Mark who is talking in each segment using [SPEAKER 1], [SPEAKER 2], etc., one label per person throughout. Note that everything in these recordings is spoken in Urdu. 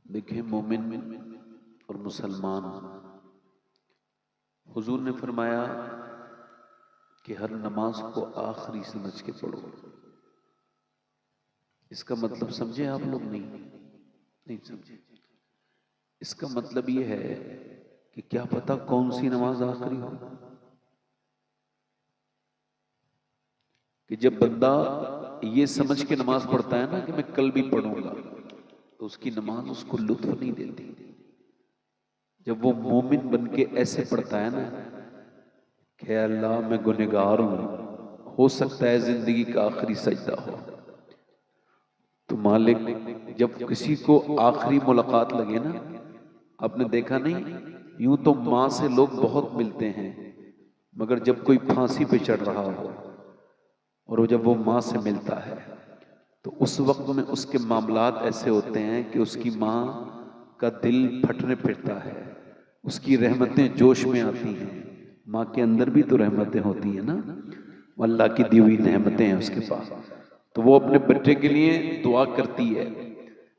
[SPEAKER 1] دیکھیں مومن اور مسلمان، حضور نے فرمایا کہ ہر نماز کو آخری سمجھ کے پڑھو۔ اس کا مطلب سمجھے آپ لوگ؟ نہیں سمجھے۔ اس کا مطلب یہ ہے کہ کیا پتا کون سی نماز آخری ہو، کہ جب بندہ یہ سمجھ کے نماز پڑھتا ہے نا کہ میں کل بھی پڑھوں گا، تو اس کی نماز اس کو لطف نہیں دیتی۔ جب وہ مومن بن کے ایسے پڑھتا ہے نا کہ اللہ میں گنہگار ہوں، ہو سکتا ہے زندگی کا آخری سجدہ ہو، تو مالک جب کسی کو آخری ملاقات لگے نا، آپ نے دیکھا نہیں، یوں تو ماں سے لوگ بہت ملتے ہیں، مگر جب کوئی پھانسی پہ چڑھ رہا ہو اور جب وہ ماں سے ملتا ہے تو اس وقت میں اس کے معاملات ایسے ہوتے ہیں کہ اس کی ماں کا دل پھٹنے پھرتا ہے، اس کی رحمتیں جوش میں آتی ہیں۔ ماں کے اندر بھی تو رحمتیں ہوتی ہیں نا، اللہ کی دی ہوئی نعمتیں ہیں اس کے پاس، تو وہ اپنے بچے کے لیے دعا کرتی ہے۔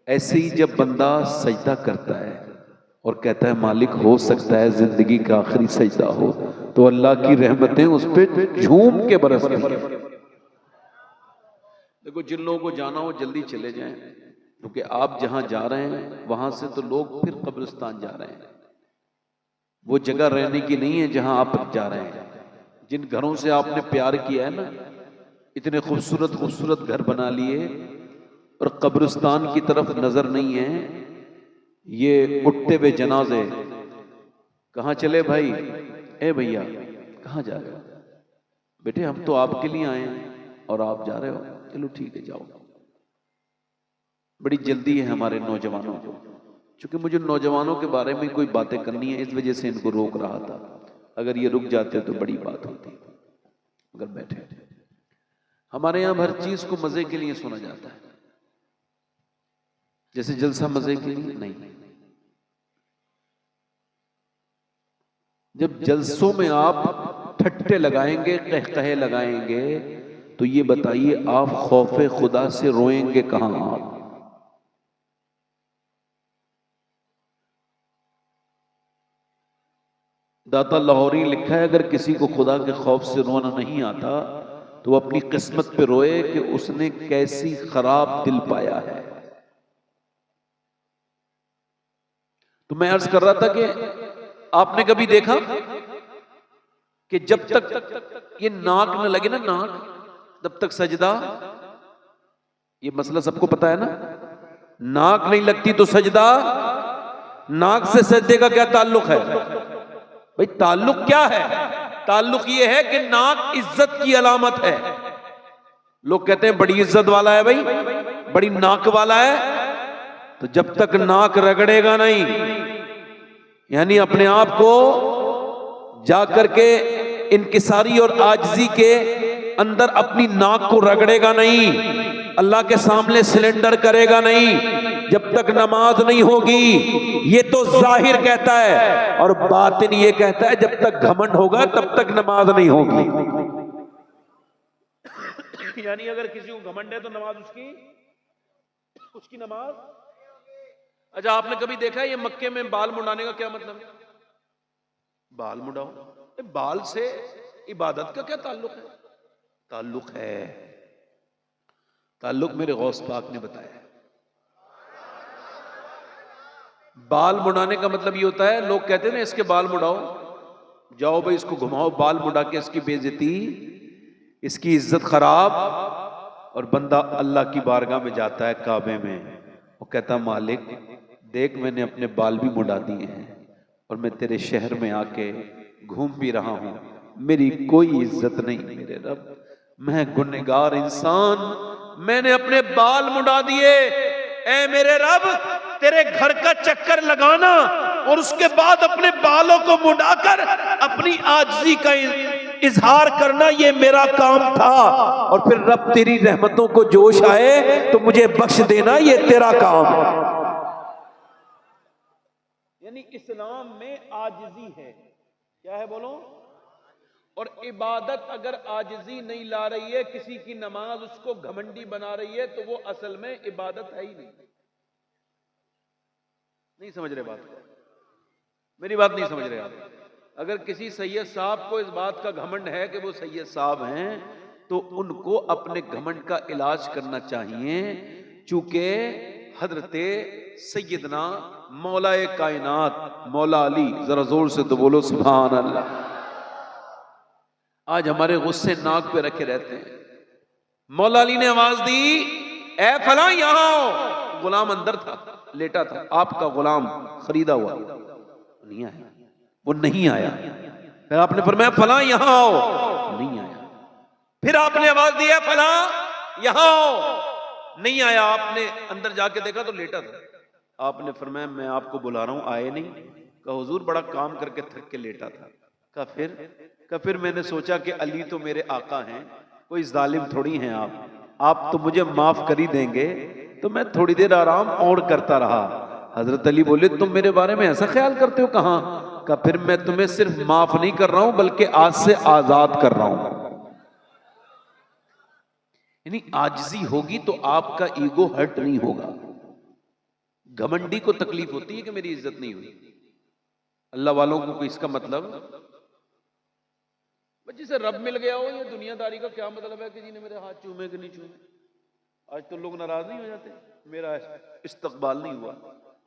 [SPEAKER 1] ایسے ہی جب بندہ سجدہ کرتا ہے اور کہتا ہے مالک ہو سکتا ہے زندگی کا آخری سجدہ ہو، تو اللہ کی رحمتیں اس پہ جھوم کے برستی ہیں۔ دیکھو جن لوگوں کو جانا ہو جلدی چلے جائیں، کیونکہ آپ جہاں جا رہے ہیں وہاں سے تو لوگ پھر قبرستان جا رہے ہیں، وہ جگہ رہنے کی نہیں ہے جہاں آپ جا رہے ہیں۔ جن گھروں سے آپ نے پیار کیا ہے نا، اتنے خوبصورت خوبصورت گھر بنا لیے اور قبرستان کی طرف نظر نہیں ہے، یہ اٹھتے ہوئے جنازے۔ کہاں چلے بھائی؟ اے بھیا کہاں جا رہے ہو؟ بیٹے ہم تو آپ کے لیے آئے ہیں اور آپ جا رہے ہو، چلو ٹھیک ہے جاؤ۔ بڑی جلدی ہے ہمارے نوجوانوں کو، چونکہ مجھے نوجوانوں کے بارے میں کوئی باتیں کرنی ہے، اس وجہ سے ان کو روک رہا تھا۔ اگر یہ رک جاتے تو بڑی بات ہوتی، مگر بیٹھے۔ ہمارے یہاں ہر چیز کو مزے کے لیے سنا جاتا ہے، جیسے جلسہ مزے کے لیے نہیں۔ جب جلسوں میں آپ ٹھٹے لگائیں گے، قہقہے لگائیں گے، تو یہ بتائیے آپ خوف خدا سے روئیں گے کہاں آپ؟ داتا لاہوری لکھا ہے اگر کسی کو خدا کے خوف سے رونا نہیں آتا تو وہ اپنی قسمت پہ روئے کہ اس نے کیسی خراب دل پایا ہے۔ تو میں عرض کر رہا تھا کہ آپ نے کبھی دیکھا کہ جب تک یہ ناک نہ لگے نا، ناک تب تک سجدہ، یہ مسئلہ سب کو پتا ہے نا، ناک نہیں لگتی تو سجدہ، ناک سے سجدے کا کیا تعلق ہے بھئی؟ تعلق کیا ہے؟ تعلق یہ ہے کہ ناک عزت کی علامت ہے۔ لوگ کہتے ہیں بڑی عزت والا ہے بھائی، بڑی ناک والا ہے، تو جب تک ناک رگڑے گا نہیں، یعنی اپنے آپ کو جا کر کے انکساری اور عاجزی کے اندر اپنی ناک کو رگڑے گا نہیں، اللہ کے سامنے سلنڈر کرے گا نہیں، جب تک نماز نہیں ہوگی۔ یہ تو ظاہر کہتا ہے، اور باطن یہ کہتا ہے جب تک گھمنڈ ہوگا تب تک نماز نہیں ہوگی۔ یعنی اگر کسی کو گھمنڈ ہے تو نماز اس کی نماز۔ اچھا آپ نے کبھی دیکھا ہے یہ مکے میں بال منڈانے کا کیا مطلب ہے؟ بال منڈاؤ، بال سے عبادت کا کیا تعلق ہے؟ تعلق ہے، تعلق میرے غوث پاک نے بتایا ہے۔ بال مڈانے کا مطلب یہ ہوتا ہے، لوگ کہتے ہیں نا اس کے بال مڈاؤ، جاؤ بھائی اس کو گھماؤ، بال مڈا کے اس کی بے عزتی، اس کی عزت خراب، اور بندہ اللہ کی بارگاہ میں جاتا ہے کعبے میں، وہ کہتا مالک دیکھ میں نے اپنے بال بھی مڈا دیے ہیں اور میں تیرے شہر میں آ کے گھوم بھی رہا ہوں، میری کوئی عزت نہیں میرے رب، میں گنہگار انسان، میں نے اپنے بال مڈا دیے، اے میرے رب تیرے گھر کا چکر لگانا اور اس کے بعد اپنے بالوں کو مڈا کر اپنی عاجزی کا اظہار کرنا یہ میرا کام تھا، اور پھر رب تیری رحمتوں کو جوش آئے تو مجھے بخش دینا، یہ تیرا کام۔ یعنی اسلام میں عاجزی ہے، کیا ہے بولو؟ اور عبادت اگر عاجزی نہیں لا رہی ہے، کسی کی نماز اس کو گھمنڈی بنا رہی ہے، تو وہ اصل میں عبادت ہے ہی نہیں۔ نہیں سمجھ رہے بات کو، میری بات نہیں سمجھ رہے آپ۔ اگر کسی سید صاحب کو اس بات کا گھمنڈ ہے کہ وہ سید صاحب ہیں تو ان کو اپنے گھمنڈ کا علاج کرنا چاہیے، چونکہ حضرت سیدنا مولا کائنات مولا علی، ذرا زور سے تو بولو سبحان اللہ، آج ہمارے غصے ناک پہ رکھے رہتے ہیں۔ مولا علی نے آواز دی، اے فلاں یہاں آؤ، غلام اندر تھا، لیٹا تھا، آپ کا غلام خریدا ہوا، نہیں آیا، وہ نہیں آیا۔ پھر آپ نے فرمایا فلاں یہاں آؤ، نہیں آیا۔ پھر آپ نے آواز دی، اے فلاں یہاں آؤ، نہیں آیا۔ آپ نے اندر جا کے دیکھا تو لیٹا تھا۔ آپ نے فرمایا میں آپ کو بلا رہا ہوں، آئے نہیں؟ کہا حضور بڑا کام کر کے تھک کے لیٹا تھا۔ کہا پھر میں نے سوچا کہ علی تو میرے آقا ہیں، کوئی ظالم تھوڑی ہیں آپ تو مجھے معاف کر ہی دیں گے، تو میں تھوڑی دیر آرام اور کرتا رہا۔ حضرت علی بولے تم میرے بارے میں ایسا خیال کرتے ہو؟ کہاں؟ کہا پھر میں تمہیں صرف معاف نہیں کر رہا ہوں بلکہ آج سے آزاد کر رہا ہوں۔ یعنی عاجزی ہوگی تو آپ کا ایگو ہرٹ نہیں ہوگا۔ گھمنڈی کو تکلیف ہوتی ہے کہ میری عزت نہیں ہوئی، اللہ والوں کو اس کا مطلب جسے رب مل گیا ہو، یہ دنیا داری کا کیا مطلب ہے کہ جی نے میرے ہاتھ چومے کہ نہیں چومے؟ آج تو لوگ ناراض نہیں ہو جاتے میرا استقبال نہیں ہوا؟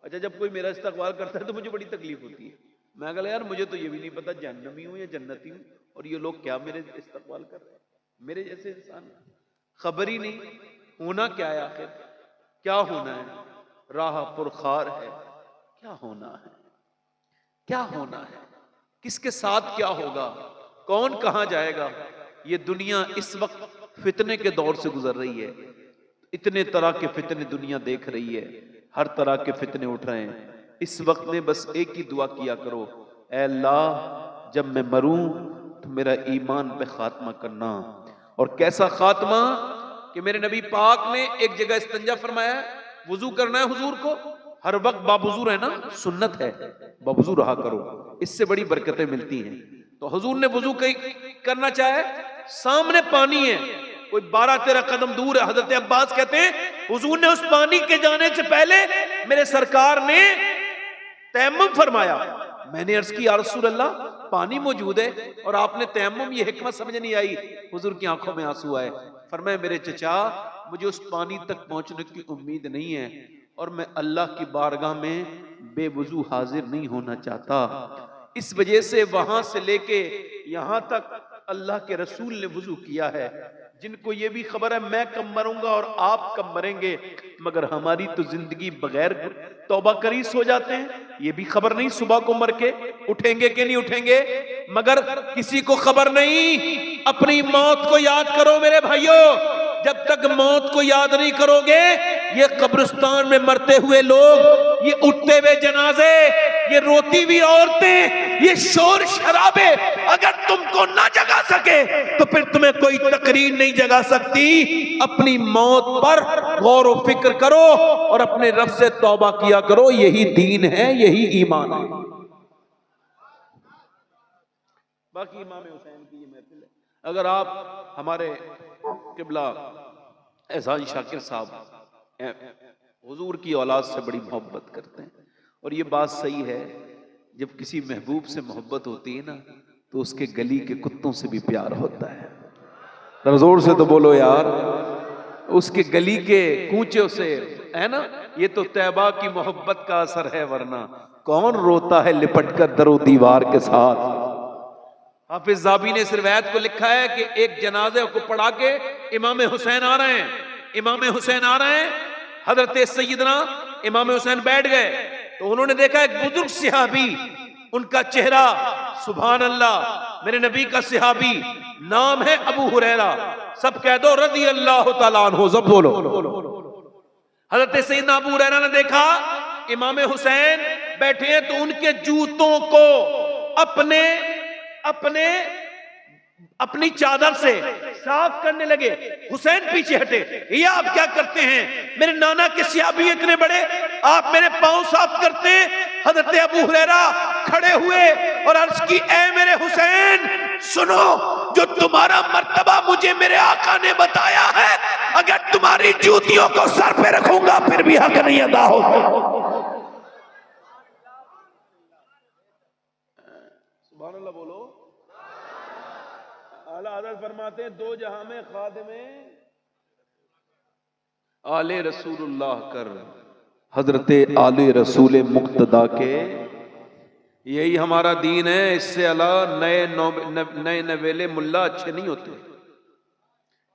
[SPEAKER 1] اچھا جب کوئی میرا استقبال کرتا ہے تو مجھے بڑی تکلیف ہوتی ہے، میں کہا یار مجھے تو یہ بھی نہیں پتا جہنمی ہوں یا جنتی ہوں، اور یہ لوگ کیا میرے استقبال کر رہے ہیں، میرے جیسے انسان، خبر ہی نہیں ہونا کیا ہے، آخر کیا ہونا ہے؟ راہ پرخار ہے، کیا ہونا ہے؟ کیا ہونا ہے؟ کس کے ساتھ کیا ہوگا؟ کون کہاں جائے گا؟ یہ دنیا اس وقت فتنے کے دور سے گزر رہی ہے، اتنے طرح کے فتنے دنیا دیکھ رہی ہے، ہر طرح کے فتنے اٹھ رہے ہیں۔ اس وقت میں بس ایک ہی دعا کیا کرو، اے اللہ جب میں مروں تو میرا ایمان پہ خاتمہ کرنا۔ اور کیسا خاتمہ کہ میرے نبی پاک نے ایک جگہ استنجا فرمایا ہے، وضو کرنا ہے حضور کو، ہر وقت بابوضو رہنا سنت ہے، بابوضو رہا کرو، اس سے بڑی برکتیں ملتی ہیں۔ تو حضور نے وضو کرنا چاہے، سامنے پانی ہے، کوئی 12-13 قدم دور ہے۔ حضرت عباس کہتے ہیں حضور نے اس پانی کے جانے سے پہلے میرے سرکار نے تیمم فرمایا۔ میں نے عرض کی یا رسول اللہ پانی موجود ہے اور آپ نے تیمم، یہ حکمت سمجھ نہیں آئی۔ حضور کی آنکھوں میں آنسو آئے، فرمایا میرے چچا مجھے اس پانی تک پہنچنے کی امید نہیں ہے، اور میں اللہ کی بارگاہ میں بے وضو حاضر نہیں ہونا چاہتا، اس وجہ سے وہاں سے لے کے یہاں تک اللہ کے رسول نے وضو کیا ہے۔ جن کو یہ بھی خبر ہے میں کب مروں گا اور آپ کب مریں گے، مگر ہماری تو زندگی بغیر توبہ کریس ہو جاتے ہیں، یہ بھی خبر نہیں صبح کو مر کے اٹھیں گے کہ نہیں اٹھیں گے، مگر کسی کو خبر نہیں۔ اپنی موت کو یاد کرو میرے بھائیوں، جب تک موت کو یاد نہیں کرو گے، یہ قبرستان میں مرتے ہوئے لوگ، یہ اٹھتے ہوئے جنازے، یہ روتی ہوئی عورتیں، یہ شور شرابے اگر تم کو نہ جگا سکے تو پھر تمہیں کوئی تقریر نہیں جگا سکتی۔ اپنی موت پر غور و فکر کرو اور اپنے رب سے توبہ کیا کرو، یہی دین ہے، یہی ایمان ہے۔ باقی امام حسین کی یہ محفل ہے۔ اگر آپ ہمارے قبلہ احسان شاکر صاحب حضور کی اولاد سے بڑی محبت کرتے ہیں، اور یہ بات صحیح ہے، جب کسی محبوب سے محبت ہوتی ہے نا تو اس کے گلی کے کتوں سے بھی پیار ہوتا ہے۔ زور سے تو بولو یار، اس کے گلی کے کوچوں سے ہے نا، یہ تو طیبہ کی محبت کا اثر ہے، ورنہ کون روتا ہے لپٹ کر در و دیوار کے ساتھ۔ حافظ زابی نے اس روایت کو لکھا ہے کہ ایک جنازے کو پڑھا کے امام حسین آ رہے ہیں، امام حسین آ رہے ہیں، حضرت سیدنا امام حسین بیٹھ گئے تو انہوں نے دیکھا ایک بزرگ صحابی، ان کا چہرہ سبحان اللہ، میرے نبی کا صحابی، نام ہے ابو ہریرہ، سب کہہ دو رضی اللہ تعالیٰ عنہ، سب بولو۔ حضرت سیدنا ابو ہریرہ نے دیکھا امام حسین بیٹھے ہیں تو ان کے جوتوں کو اپنی چادر سے صاف کرنے لگے۔ حسین پیچھے ہٹے، یہ آپ کیا کرتے ہیں؟ میرے نانا کے صحابی اتنے بڑے، آپ میرے پاؤں صاف کرتے ہیں؟ حضرت ابو ہریرہ کھڑے ہوئے اور عرض کی اے میرے حسین سنو، جو تمہارا مرتبہ مجھے میرے آقا نے بتایا ہے، اگر تمہاری جوتیوں کو سر پہ رکھوں گا پھر بھی حق نہیں ادا ہوگا۔
[SPEAKER 2] سبحان اللہ بولو. اعلیٰ حضرت فرماتے ہیں دو جہاں میں خادم
[SPEAKER 1] آل رسول اللہ کر، حضرت آل رسول مقتدا کے، یہی ہمارا دین ہے. اس سے علاوہ نئے نویلے ملا اچھے نہیں ہوتے.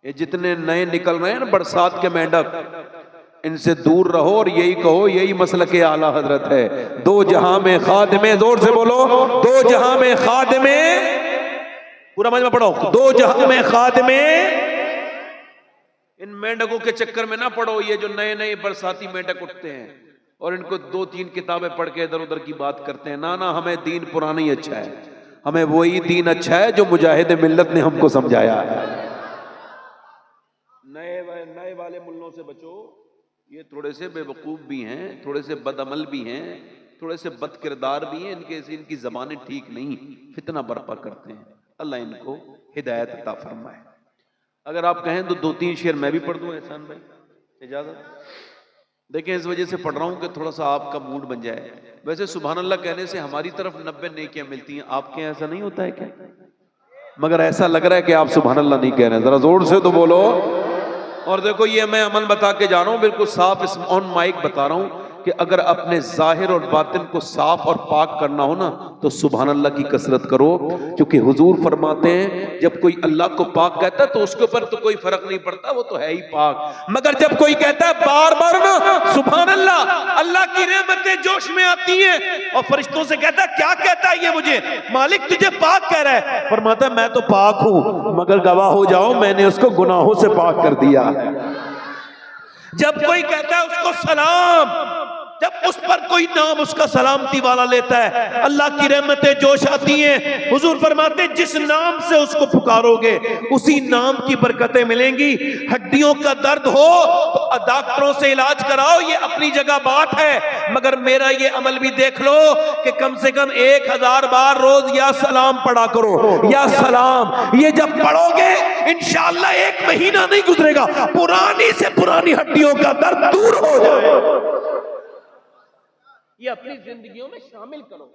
[SPEAKER 1] یہ جتنے نئے نکل رہے ہیں نا برسات کے مینڈک، ان سے دور رہو اور یہی کہو یہی مسلک اعلیٰ حضرت ہے. دو جہاں میں خادم، زور سے بولو، دو جہاں میں خادم، پورا مجمع پڑھو، دو جہاں میں خادم. ان مینڈکوں کے چکر میں نہ پڑو، یہ جو نئے نئے برساتی مینڈک اٹھتے ہیں اور ان کو 2-3 کتابیں پڑھ کے ادھر ادھر کی بات کرتے ہیں. نہ ہمیں دین پرانا ہی اچھا ہے، ہمیں وہی دین اچھا ہے جو مجاہد ملت نے ہم کو سمجھایا ہے.
[SPEAKER 2] نئے والے ملوں سے بچو.
[SPEAKER 1] یہ تھوڑے سے بے وقوف بھی ہیں، تھوڑے سے بد عمل بھی ہیں، تھوڑے سے بد کردار بھی ہیں. ان کی زبانیں ٹھیک نہیں، فتنہ برپا کرتے ہیں. اللہ ان کو ہدایت عطا فرمائے. اگر آپ کہیں تو 2-3 شعر میں بھی پڑھ دوں احسان بھائی، اجازت؟ دیکھیں اس وجہ سے پڑھ رہا ہوں کہ تھوڑا سا آپ کا موڈ بن جائے. ویسے سبحان اللہ کہنے سے ہماری طرف 90 نیکیاں ملتی ہیں، آپ کے یہاں ایسا نہیں ہوتا ہے کیا؟ مگر ایسا لگ رہا ہے کہ آپ سبحان اللہ نہیں کہہ رہے ہیں. ذرا زور سے تو بولو. اور دیکھو یہ میں عمل بتا کے جا رہا ہوں، بالکل صاف اس آن مائک بتا رہا ہوں کہ اگر اپنے ظاہر اور باطن کو صاف اور پاک کرنا ہو نا تو سبحان اللہ کی کثرت کرو. کیونکہ حضور فرماتے ہیں جب کوئی اللہ کو پاک کہتا ہے تو اس کے اوپر تو کوئی فرق نہیں پڑتا، وہ تو ہے ہی پاک. مگر جب کوئی کہتا ہے بار بار نا سبحان اللہ، اللہ کی رحمتیں جوش میں آتی ہیں اور فرشتوں سے کہتا ہے کیا کہتا ہے یہ مجھے؟ مالک تجھے پاک کہہ رہا ہے. فرماتا ہے میں تو پاک ہوں مگر گواہ ہو جاؤ میں نے اس کو گناہوں سے پاک کر دیا. جب کوئی کہتا ہے اس کو سلام، جب اس پر کوئی نام اس کا سلامتی والا لیتا ہے اللہ کی رحمتیں جوش آتی ہیں. حضور فرماتے ہیں جس نام سے اس کو پکارو گے اسی نام کی برکتیں ملیں گی. ہڈیوں کا درد ہو تو ڈاکٹروں سے علاج کراؤ، یہ اپنی جگہ بات ہے، مگر میرا یہ عمل بھی دیکھ لو کہ کم سے کم 1000 بار روز یا سلام پڑھا کرو، یا سلام. یہ جب پڑھو گے انشاءاللہ 1 مہینہ نہیں گزرے گا پرانی سے پرانی ہڈیوں کا درد دور ہو جائے.
[SPEAKER 2] یہ اپنی زندگیوں میں شامل کرو.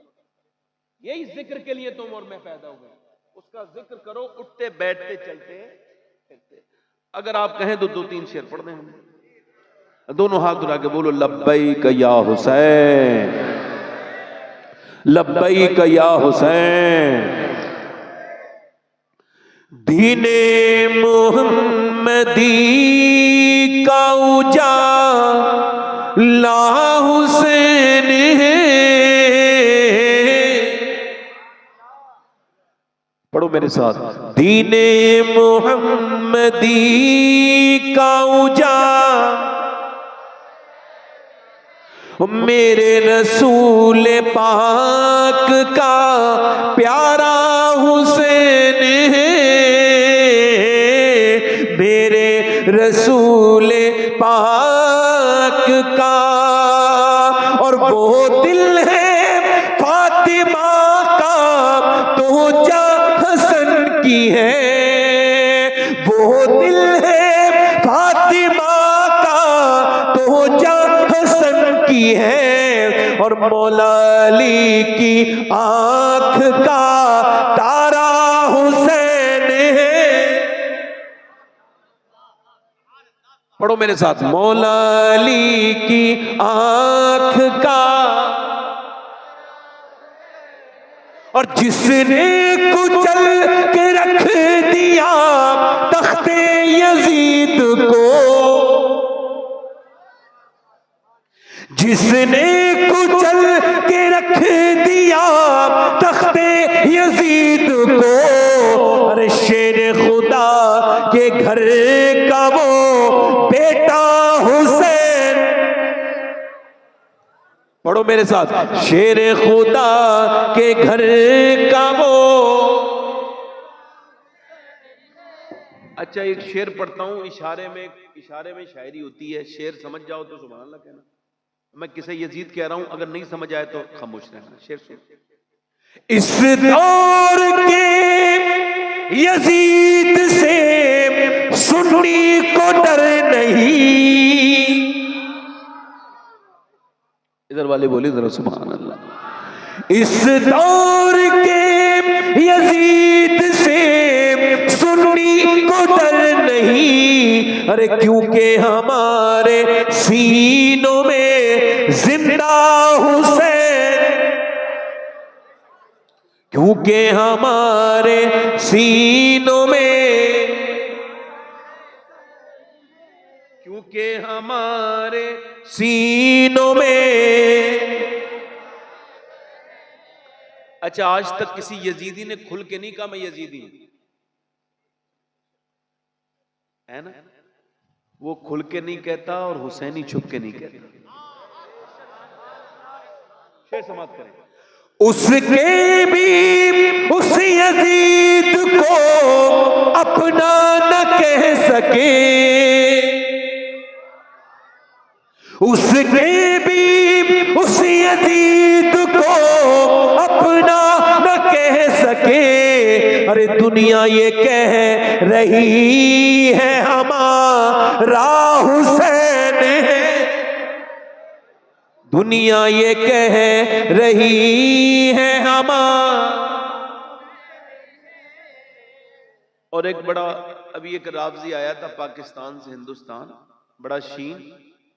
[SPEAKER 2] یہی ذکر کے لیے تم اور میں پیدا ہوئے. اس کا ذکر کرو اٹھتے بیٹھتے چلتے پھرتے.
[SPEAKER 1] اگر آپ کہیں تو 2-3 شعر پڑھ دیں. دونوں ہاتھ اٹھا کے بولو لبیک یا حسین، لبیک یا حسین. دین محمدی کا اجالا حسین ہے. پڑھو میرے ساتھ. دین محمدی کا اجالا میرے رسول پاک کا پیارا حسین ہے. میرے رسول پاک کا اور وہ دل ہے فاطمہ کا تو جا حسن کی ہے. وہ دل ہے فاطمہ کا تو جا حسن کی ہے. اور مولا علی کی آنکھ کا تارا حسین ہے. پڑھو میرے ساتھ. مولا علی کی آنکھ کا، اور جس نے کچل کے رکھ دیا تخت یزید کو، جس نے کچل کے رکھ دیا تخت یزید کو، ارے شیر خدا کے گھر کا وہ بیٹا حسین. پڑھو میرے ساتھ. شیر خدا کے گھر کا وہ. اچھا ایک شعر پڑھتا ہوں، اشارے میں شاعری ہوتی ہے. شعر سمجھ جاؤ تو سبحان اللہ کہنا. میں کسے یزید کہہ رہا ہوں، اگر نہیں سمجھ آئے تو خاموش رہنا. شعر سن. اس دور کے یزید سے سنی کو ڈر نہیں. ادھر والے بولے ذرا سبحان اللہ. اس دور کے یزید سے سنی کو ڈر نہیں، ارے کیونکہ ہمارے سینوں میں زندہ حسین، کیونکہ ہمارے سینوں میں، کیونکہ ہمارے سینوں میں۔ اچھا آج تک کسی یزیدی نے کھل کے نہیں کہا میں یزیدی ہوں، ہے نا؟ وہ کھل کے نہیں کہتا اور حسینی چھپ کے نہیں کہتا۔ شعر سماعت کریں۔ اس کے بھی اس یزید کو اپنا نہ کہہ سکے، اس کے بھی اس یزید کو اپنا نہ کہہ سکے، ارے دنیا یہ کہہ رہی ہے ہمارا حسین ہے، دنیا یہ کہہ رہی ہے ہمارا۔ اور ایک بڑا ابھی ایک رافضی آیا تھا پاکستان سے ہندوستان، بڑا شین،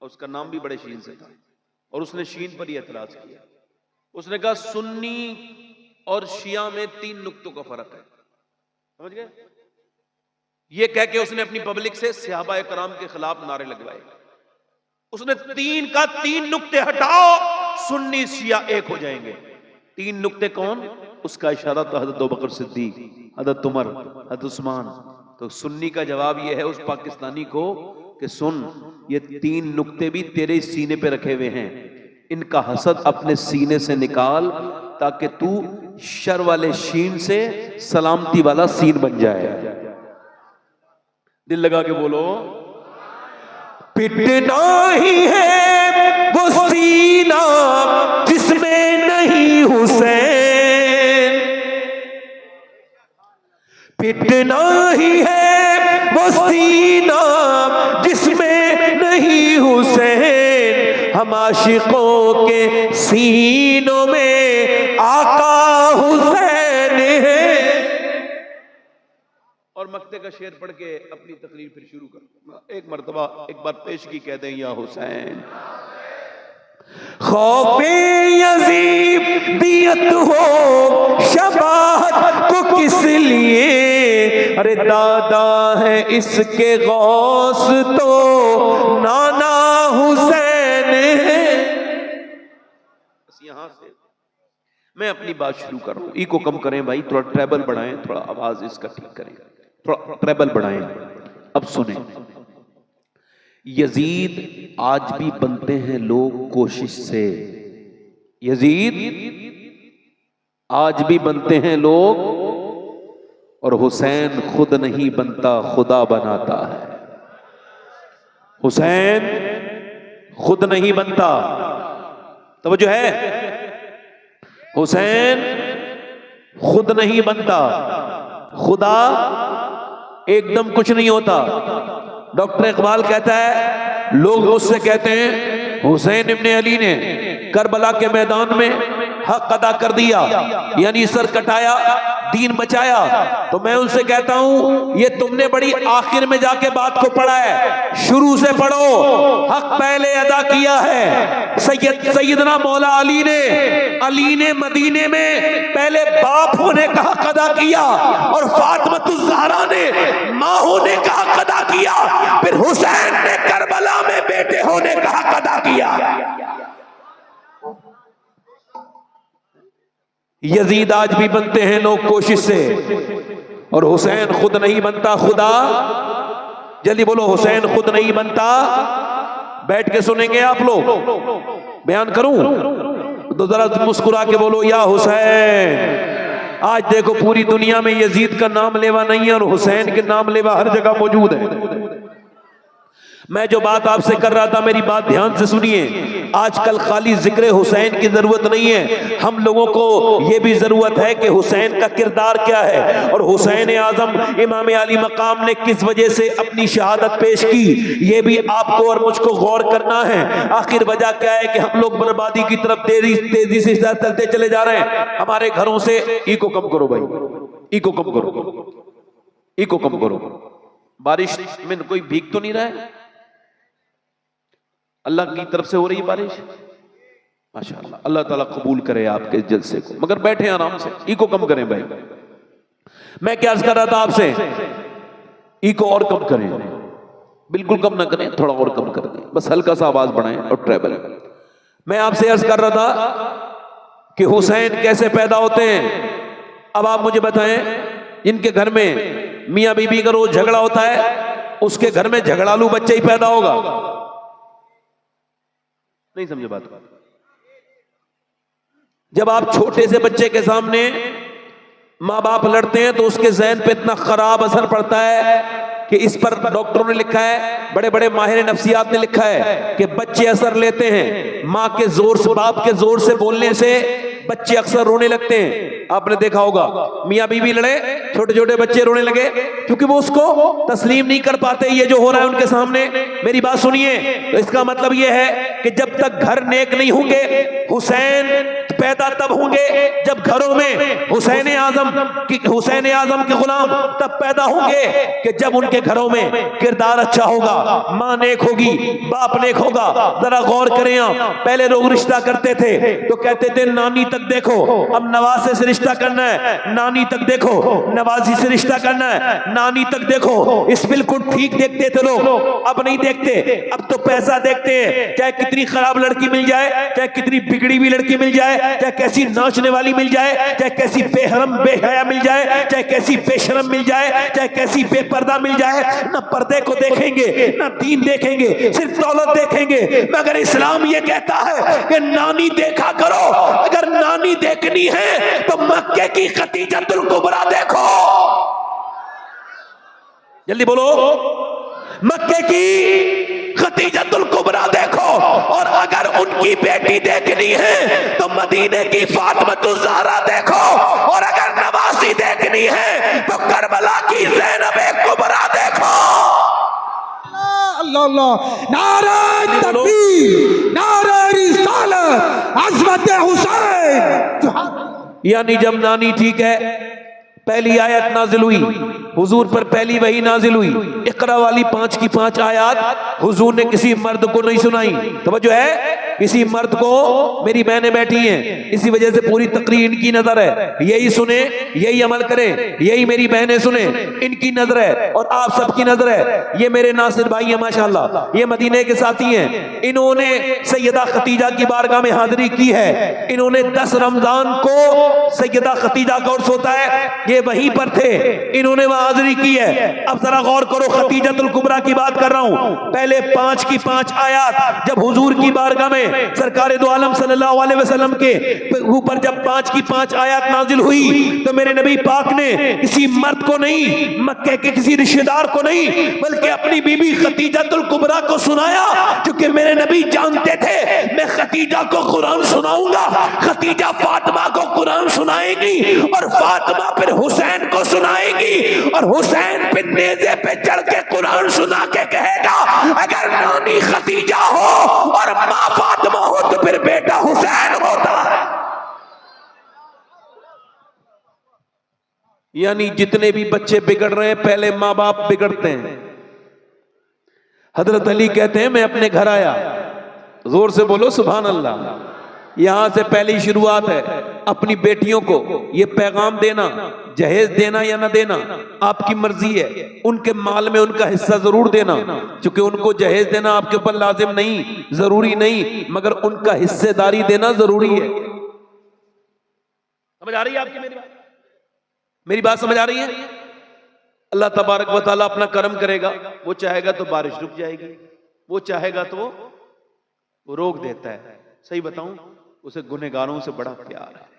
[SPEAKER 1] اور اس کا نام بھی بڑے شین سے تھا، اور اس نے شین پر ہی اعتراض کیا۔ اس نے کہا سنی اور شیعہ میں 3 نقطوں کا فرق ہے، سمجھ گئے؟ یہ کہہ کے اس نے اپنی پبلک سے صحابہ کرام کے خلاف نعرے لگوائے۔ اس نے 3 نقطے ہٹاؤ، سنی شیعہ ایک ہو جائیں گے۔ 3 نقطے کون؟ اس کا اشارہ تو حضرت ابوبکر صدیق، حضرت عمر، حضرت عثمان۔ تو سنی کا جواب یہ ہے اس پاکستانی کو کہ سن، یہ 3 نقطے بھی تیرے سینے پہ رکھے ہوئے ہیں، ان کا حسد اپنے سینے سے نکال تاکہ تو شر والے شین سے سلامتی والا سین بن جائے۔ دل لگا کے بولو، پٹنا ہی ہے وہ سینہ جس میں نہیں حسین، پٹنا ہی ہے وہ سینہ جس میں نہیں حسین، ہم عاشقوں کے سینوں میں آقا حسین ہے۔ اور مقطع کا شعر پڑھ کے اپنی تقریر پھر شروع کر، ایک مرتبہ ایک بار پیشگی کہہ دیں یا حسین۔ خوف یزیدیت ہو شباہت کو کس لیے، ارے دادا ہے اس کے غوث تو نانا حسین ہے۔ بس یہاں سے میں اپنی بات شروع کر رہا ہوں، ای کو کم کریں بھائی، تھوڑا ٹریبل بڑھائیں، تھوڑا آواز اس کا ٹھیک کریں، تھوڑا ٹریبل بڑھائیں۔ اب سنیں، یزید آج بھی بنتے ہیں لوگ کوشش سے، یزید آج بھی بنتے ہیں لوگ، اور حسین خود نہیں بنتا خدا بناتا ہے، حسین خود نہیں بنتا، توجہ ہے، حسین خود نہیں بنتا، خدا ایک دم کچھ نہیں ہوتا۔ ڈاکٹر اقبال کہتا ہے، لوگ مجھ سے کہتے ہیں حسین ابن علی نے کربلا کے میدان میں حق ادا کر دیا، یعنی سر کٹایا، دین بچایا، تو میں ان سے کہتا ہوں یہ تم نے بڑی آخر میں جا کے بات کو پڑھا ہے، شروع سے پڑھو، حق پہلے ادا کیا ہے۔ سیدنا مولا علی نے مدینے میں پہلے باپ ہونے کا حق ادا کیا، اور فاطمۃ الزہرا نے ماں ہونے کا حق ادا کیا، پھر حسین نے کربلا میں بیٹے ہونے کا حق ادا کیا۔ یزید آج بھی بنتے ہیں لوگ کوشش سے، اور حسین خود نہیں بنتا خدا۔ جلدی بولو، حسین خود نہیں بنتا۔ بیٹھ کے سنیں گے آپ لوگ، بیان کروں تو ذرا مسکرا کے بولو یا حسین۔ آج دیکھو پوری دنیا میں یزید کا نام لیوا نہیں ہے، اور حسین کے نام لیوا ہر جگہ موجود ہے۔ میں جو بات آپ سے کر رہا تھا میری بات دھیان سے سنیے. آج کل خالی ذکر حسین کی ضرورت نہیں ہے, ہم لوگوں کو یہ بھی ضرورت ہے کہ حسین کا کردار کیا ہے اور حسین اعظم امام علی مقام نے کس وجہ سے اپنی شہادت پیش کی, یہ بھی آپ کو اور مجھ کو غور کرنا ہے. آخر وجہ کیا ہے کہ ہم لوگ بربادی کی طرف تیزی سے چلتے چلے جا رہے ہیں. ہمارے گھروں سے ایکو کم کرو بھائی, ایکو کم کرو, ایکو کم کرو. بارش میں کوئی بھیگ تو نہیں رہا ہے؟ اللہ کی طرف سے ہو رہی ہے بارش ماشاءاللہ. اللہ تعالیٰ قبول کرے آپ کے جلسے کو, مگر بیٹھے آرام سے, ایکو کم کریں بھائی. میں کیا عرض کر رہا تھا آپ سے, ایکو اور کم کریں, بالکل کم نہ کریں, تھوڑا اور کم کر دیں, بس ہلکا سا آواز بڑھائیں اور ٹریبل. میں آپ سے عرض کر رہا تھا کہ حسین کیسے پیدا ہوتے ہیں. اب آپ مجھے بتائیں, جن کے گھر میں میاں بیوی کا روز جھگڑا ہوتا ہے اس کے گھر میں جھگڑالو بچہ ہی پیدا ہوگا. نہیں سمجھے بات. جب آپ چھوٹے سے بچے کے سامنے ماں باپ لڑتے ہیں تو اس کے ذہن پہ اتنا خراب اثر پڑتا ہے کہ اس پر ڈاکٹروں نے لکھا ہے, بڑے بڑے ماہر نفسیات نے لکھا ہے کہ بچے اثر لیتے ہیں ماں کے زور سے, باپ کے زور سے بولنے سے بچے اکثر رونے لگتے ہیں. آپ نے دیکھا ہوگا میاں بیوی لڑے, چھوٹے چھوٹے بچے رونے لگے کیونکہ وہ اس کو تسلیم نہیں کر پاتے یہ جو ہو رہا ہے ان کے سامنے. میری بات سنیے, تو اس کا مطلب یہ ہے کہ جب تک گھر نیک نہیں ہوں گے, حسین پیدا تب ہوں گے جب گھروں میں حسین اعظم کے غلام تب پیدا ہوں گے کہ جب ان کے گھروں میں کردار اچھا ہوگا, ماں نیک ہوگی, باپ نیک ہوگا. ذرا غور کریں آپ, پہلے لوگ رشتہ کرتے تھے تو کہتے تھے نانی تک دیکھو, اب نواسے سے رشتہ کرنا ہے, نانی تک دیکھو, نوازی سے رشتہ کرنا ہے, نانی تک دیکھو. اس بالکل ٹھیک دیکھتے تھے لوگ, اب نہیں دیکھتے, اب تو پیسہ دیکھتے ہیں. چاہے کتنی خراب لڑکی مل جائے, چاہے کتنی بگڑی ہوئی لڑکی مل جائے, چاہے کیسی ناچنے والی مل جائے, چاہے کیسی بے حرم بے حیا مل جائے, چاہے کیسی بے شرم مل جائے, چاہے کیسی بے پردہ مل جائے, نہ پردے کو دیکھیں گے نہ دین دیکھیں گے, صرف دولت دیکھیں گے. مگر اسلام یہ کہتا ہے کہ نانی دیکھا کرو, اگر نانی دیکھنی ہے تو مکے کی خدیجۃ الکبریٰ دیکھو. جلدی بولو, مکے کی خدیجۃ الکبریٰ دیکھو, اور اگر ان کی بیٹی دیکھنی ہے تو مدینے کی فاطمۃ الزہرا دیکھو, اور اگر نواسی دیکھنی ہے تو کربلا کی زینب کبریٰ دیکھو.
[SPEAKER 3] اللہ اللہ, نعرہ تکبیر, نعرہ رسالت, عظمت حسین.
[SPEAKER 1] یعنی جب نانی ٹھیک ہے, پہلی آیت نازل ہوئی حضور پر, پہلی وحی نازل ہوئی, اقرا والی 5 کی 5 آیات حضور نے کسی مرد کو نہیں سنائی. توجہ ہے, کسی مرد کو, میری بہنیں بیٹھی ہیں اسی وجہ سے پوری تقریر ان کی نظر ہے, یہی سنیں یہی عمل کریں, یہی میری بہنیں سنیں, ان کی نظر ہے اور آپ سب کی نظر ہے. یہ میرے ناصر بھائی ہیں ماشاءاللہ, یہ مدینے کے ساتھی ہیں, انہوں نے سیدہ خدیجہ کی بارگاہ میں حاضری کی ہے. انہوں نے 10 رمضان کو سیدہ خدیجہ کا عرس ہوتا ہے, یہ وہیں پر تھے, انہوں نے وہاں حاضری کی ہے. اب ذرا غور کرو, خدیجۃ الکبریٰ کی بات کر رہا ہوں. پہلے 5 کی 5 آیات جب حضور کی بارگاہ میں سرکار دو عالم صلی اللہ علیہ وسلم کے اوپر جب 5 کی 5 آیات نازل ہوئی تو میرے نبی پاک نے کسی مرد کو نہیں, مکے کے کسی رشتہ دار کو نہیں, بلکہ اپنی بی بی خدیجۃ الکبریٰ کو سنایا, کیونکہ میرے نبی جانتے تھے میں خدیجہ کو قرآن سناؤں گا, خدیجہ فاطمہ کو قرآن سنائے گی, اور فاطمہ پھر حسین کو سنائے گی, اور حسین پھر نیزے پہ چڑھ کے قرآن سنا کے کہے گا اگر نانی خدیجہ ہو اور ماں فاطمہ ہو تو پھر بیٹا حسین ہوتا ہے. یعنی جتنے بھی بچے بگڑ رہے ہیں پہلے ماں باپ بگڑتے ہیں. حضرت علی کہتے ہیں میں اپنے گھر آیا, زور سے بولو سبحان اللہ, یہاں سے پہلی شروعات ہے. اپنی بیٹیوں کو یہ پیغام دینا, جہیز دینا یا نہ دینا آپ کی مرضی ہے, ان کے مال میں ان کا حصہ ضرور دینا, چونکہ ان کو جہیز دینا آپ کے اوپر لازم نہیں, ضروری نہیں, مگر ان کا حصے داری دینا ضروری ہے. سمجھ آ رہی ہے آپ کی میری بات سمجھ آ رہی ہے؟ اللہ تبارک و تعالیٰ اپنا کرم کرے گا, وہ چاہے گا تو بارش رک جائے گی, وہ چاہے گا تو وہ روک دیتا ہے. صحیح بتاؤں, اسے گنہگاروں سے بڑا پیار ہے.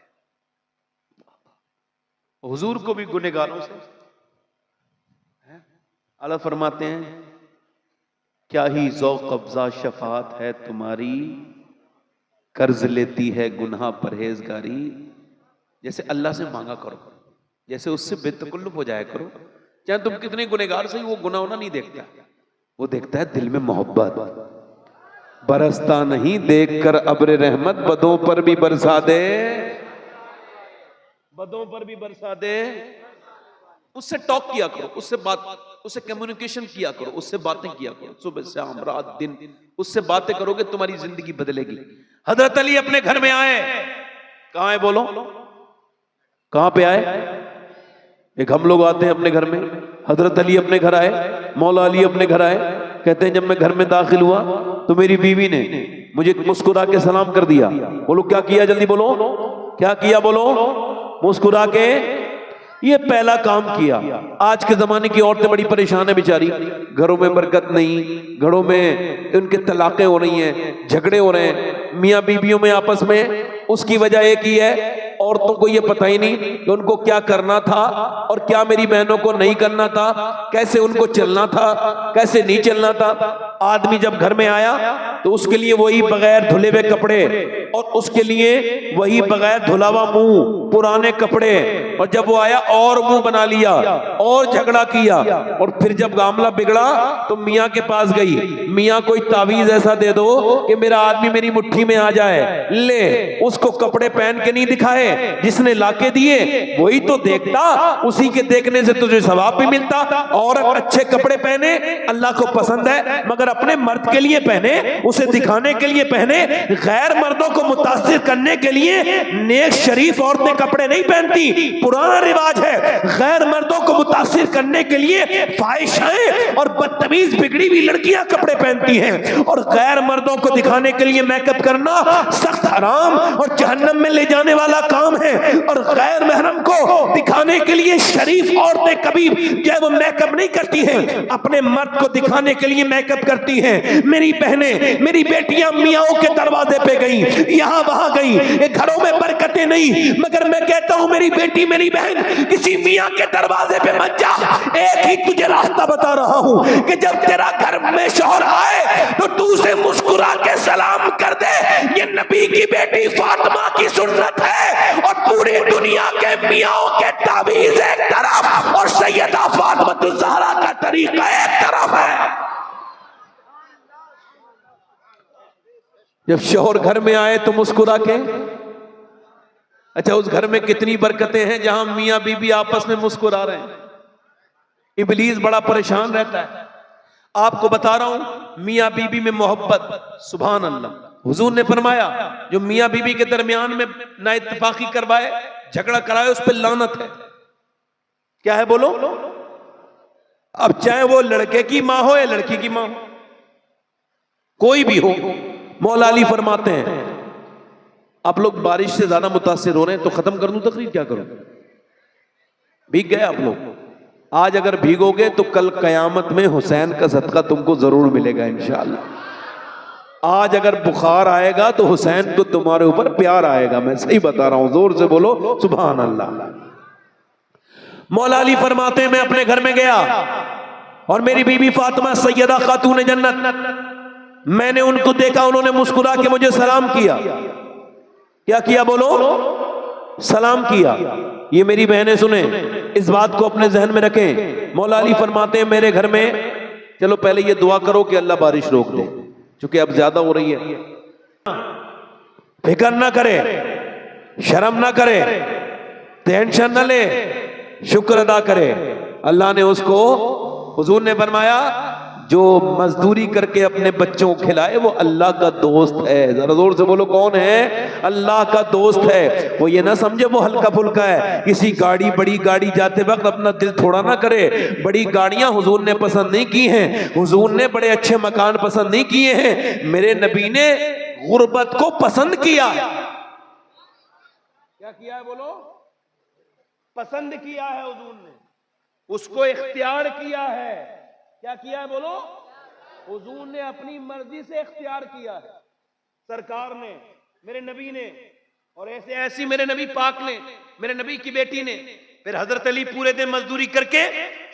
[SPEAKER 1] حضور کو بھی گنہگاروں سے. اللہ فرماتے ہیں کیا ہی ذوق افزا شفاعت ہے تمہاری، قرض لیتی ہے گناہ پرہیزگاری. جیسے اللہ سے مانگا کرو، جیسے اس سے بے تکلف ہو جایا کرو. چاہے تم کتنے گنہگار سے، وہ گناہ ہونا نہیں دیکھتا، وہ دیکھتا ہے دل میں محبت. برستا نہیں دیکھ کر ابر رحمت، بدوں پر بھی برسا دے، بدوں پر بھی برسا دے. اس سے ٹاک کیا کرو، اس سے بات، اس سے کمیونیکیشن کیا کرو، اس سے باتیں کیا کرو، صبح شام رات دن اس سے باتیں کرو گے، تمہاری زندگی بدلے گی. حضرت علی اپنے گھر میں آئے، کہاں ہے بولو، کہاں پہ آئے؟ ایک ہم لوگ آتے ہیں اپنے گھر میں، حضرت علی اپنے گھر آئے، مولا علی اپنے گھر آئے. کہتے ہیں جب میں گھر میں داخل ہوا تو میری بیوی نے مجھے مسکرا کے سلام کر دیا. بولو کیا کیا، جلدی بولو کیا کیا، بولو مسکرا کے. یہ پہلا کام کیا. آج کے زمانے کی عورتیں بڑی پریشان ہیں بیچاری، گھروں میں برکت نہیں، گھروں میں ان کے طلاقیں ہو رہی ہیں، جھگڑے ہو رہے ہیں میاں بیویوں میں آپس میں. اس کی وجہ ایک ہی ہے، عورتوں کو یہ پتہ ہی نہیں کہ ان کو کیا کرنا تھا اور کیا میری بہنوں کو نہیں کرنا تھا، کیسے ان کو چلنا تھا کیسے نہیں چلنا تھا. آدمی جب گھر میں آیا تو اس کے لیے وہی بغیر دھلے ہوئے کپڑے، اور اس کے لیے وہی بغیر دھلا ہوا منہ، پرانے کپڑے. اور جب وہ آیا اور منہ بنا لیا اور جھگڑا کیا. اور پھر جب معاملہ بگڑا تو میاں کے پاس گئی، میاں کوئی تعویذ ایسا دے دو کہ میرا آدمی میری مٹھی میں آ جائے. لے، اس کو کپڑے پہن کے نہیں دکھائے، جس نے لا کے دیے وہی تو دیکھتا، اسی کے دیکھنے سے تجھے ثواب بھی ملتا. عورت اچھے کپڑے پہنے اللہ کو پسند ہے، مگر اپنے مرد کے لیے پہنے، اسے دکھانے کے لیے پہنے. غیر مردوں کو متاثر کرنے کے لیے نیک شریف عورتیں کپڑے نہیں پہنتی. پرانا رواج ہے، غیر مردوں کو متاثر کرنے کے لیے فاحشائیں اور بدتمیز بگڑی ہوئی لڑکیاں کپڑے پہنتی ہیں. اور غیر مردوں کو دکھانے کے لیے میک اپ کرنا سخت حرام اور جہنم میں لے جانے والا کام ہے. اور غیر محرم کو دکھانے کے لیے شریف عورتیں کبھی جو ہے وہ میک اپ نہیں کرتی ہیں، اپنے مرد کو دکھانے کے لیے میک اپ کرتی ہیں. میری بہنیں، میری بیٹیاں میاں کے دروازے پہ گئیں، یہاں وہاں گئیں، گھروں میں برکتیں نہیں. مگر میں کہتا ہوں میری بیٹی میری بہن کسی میاں کے دروازے پہ مت جا. ایک ہی تجھے راستہ بتا رہا ہوں کہ جب تیرا گھر میں شوہر آئے تو تو اسے مسکرا کے سلام کر دے. یہ نبی کی بیٹی فاطمہ کی سنت ہے، اور پوری دنیا کے میاں کے تعویذ ایک طرف اور سیدہ فاطمہ الزہرا کا طریقہ ایک طرف ہے. جب شوہر گھر میں آئے تو مسکرا کے. اچھا، اس گھر میں کتنی برکتیں ہیں جہاں میاں بیوی آپس میں مسکرا رہے ہیں. ابلیس بڑا پریشان رہتا ہے. آپ کو بتا رہا ہوں میاں بیوی میں محبت، سبحان اللہ. حضور نے فرمایا جو میاں بیوی کے درمیان میں نا اتفاقی کروائے، جھگڑا کرائے، اس پہ لعنت ہے. کیا ہے بولو؟ اب چاہے وہ لڑکے کی ماں ہو یا لڑکی کی ماں ہو، کوئی بھی ہو. مولا علی فرماتے ہیں آپ لوگ بارش سے زیادہ متاثر ہو رہے ہیں تو ختم کر دوں تقریر، کیا کروں؟ بھیگ گئے آپ لوگ. آج اگر بھیگو گے تو کل قیامت میں حسین کا صدقہ تم کو ضرور ملے گا انشاءاللہ. آج اگر بخار آئے گا تو حسین کو تمہارے اوپر پیار آئے گا. میں صحیح بتا رہا ہوں، زور سے بولو سبحان اللہ. مولا علی فرماتے ہیں میں اپنے گھر میں گیا اور میری بیوی فاطمہ سیدہ خاتون جنت، میں نے ان کو دیکھا، انہوں نے مسکرا کے مجھے سلام کیا. کیا کیا بولو؟ سلام کیا. یہ میری بہنیں سنیں، اس بات کو اپنے ذہن میں رکھیں. مولا علی فرماتے ہیں میرے گھر میں، چلو پہلے یہ دعا کرو کہ اللہ بارش روک دے، چونکہ اب زیادہ ہو رہی ہے. فکر نہ کرے، شرم نہ کرے، ٹینشن نہ لے، شکر ادا کرے. اللہ نے اس کو، حضور نے فرمایا جو مزدوری کر کے اپنے بچوں کو کھلائے وہ اللہ کا دوست ہے. ذرا زور سے بولو کون ہے؟ اللہ کا دوست ہے. وہ یہ نہ سمجھے وہ ہلکا پھلکا ہے. کسی گاڑی، بڑی گاڑی جاتے وقت اپنا دل تھوڑا نہ کرے. بڑی گاڑیاں حضور نے پسند نہیں کی ہیں، حضور نے بڑے اچھے مکان پسند نہیں کیے ہیں. میرے نبی نے غربت کو پسند کیا.
[SPEAKER 2] کیا کیا ہے بولو؟ پسند کیا ہے حضور نے، اس کو اختیار کیا ہے. کیا کیا ہے بولو؟ حضور نے اپنی مرضی سے اختیار کیا ہے. سرکار نے، میرے نبی نے، اور ایسی میرے نبی پاک نے، میرے نبی کی بیٹی نے. پھر حضرت علی پورے دن مزدوری کر کے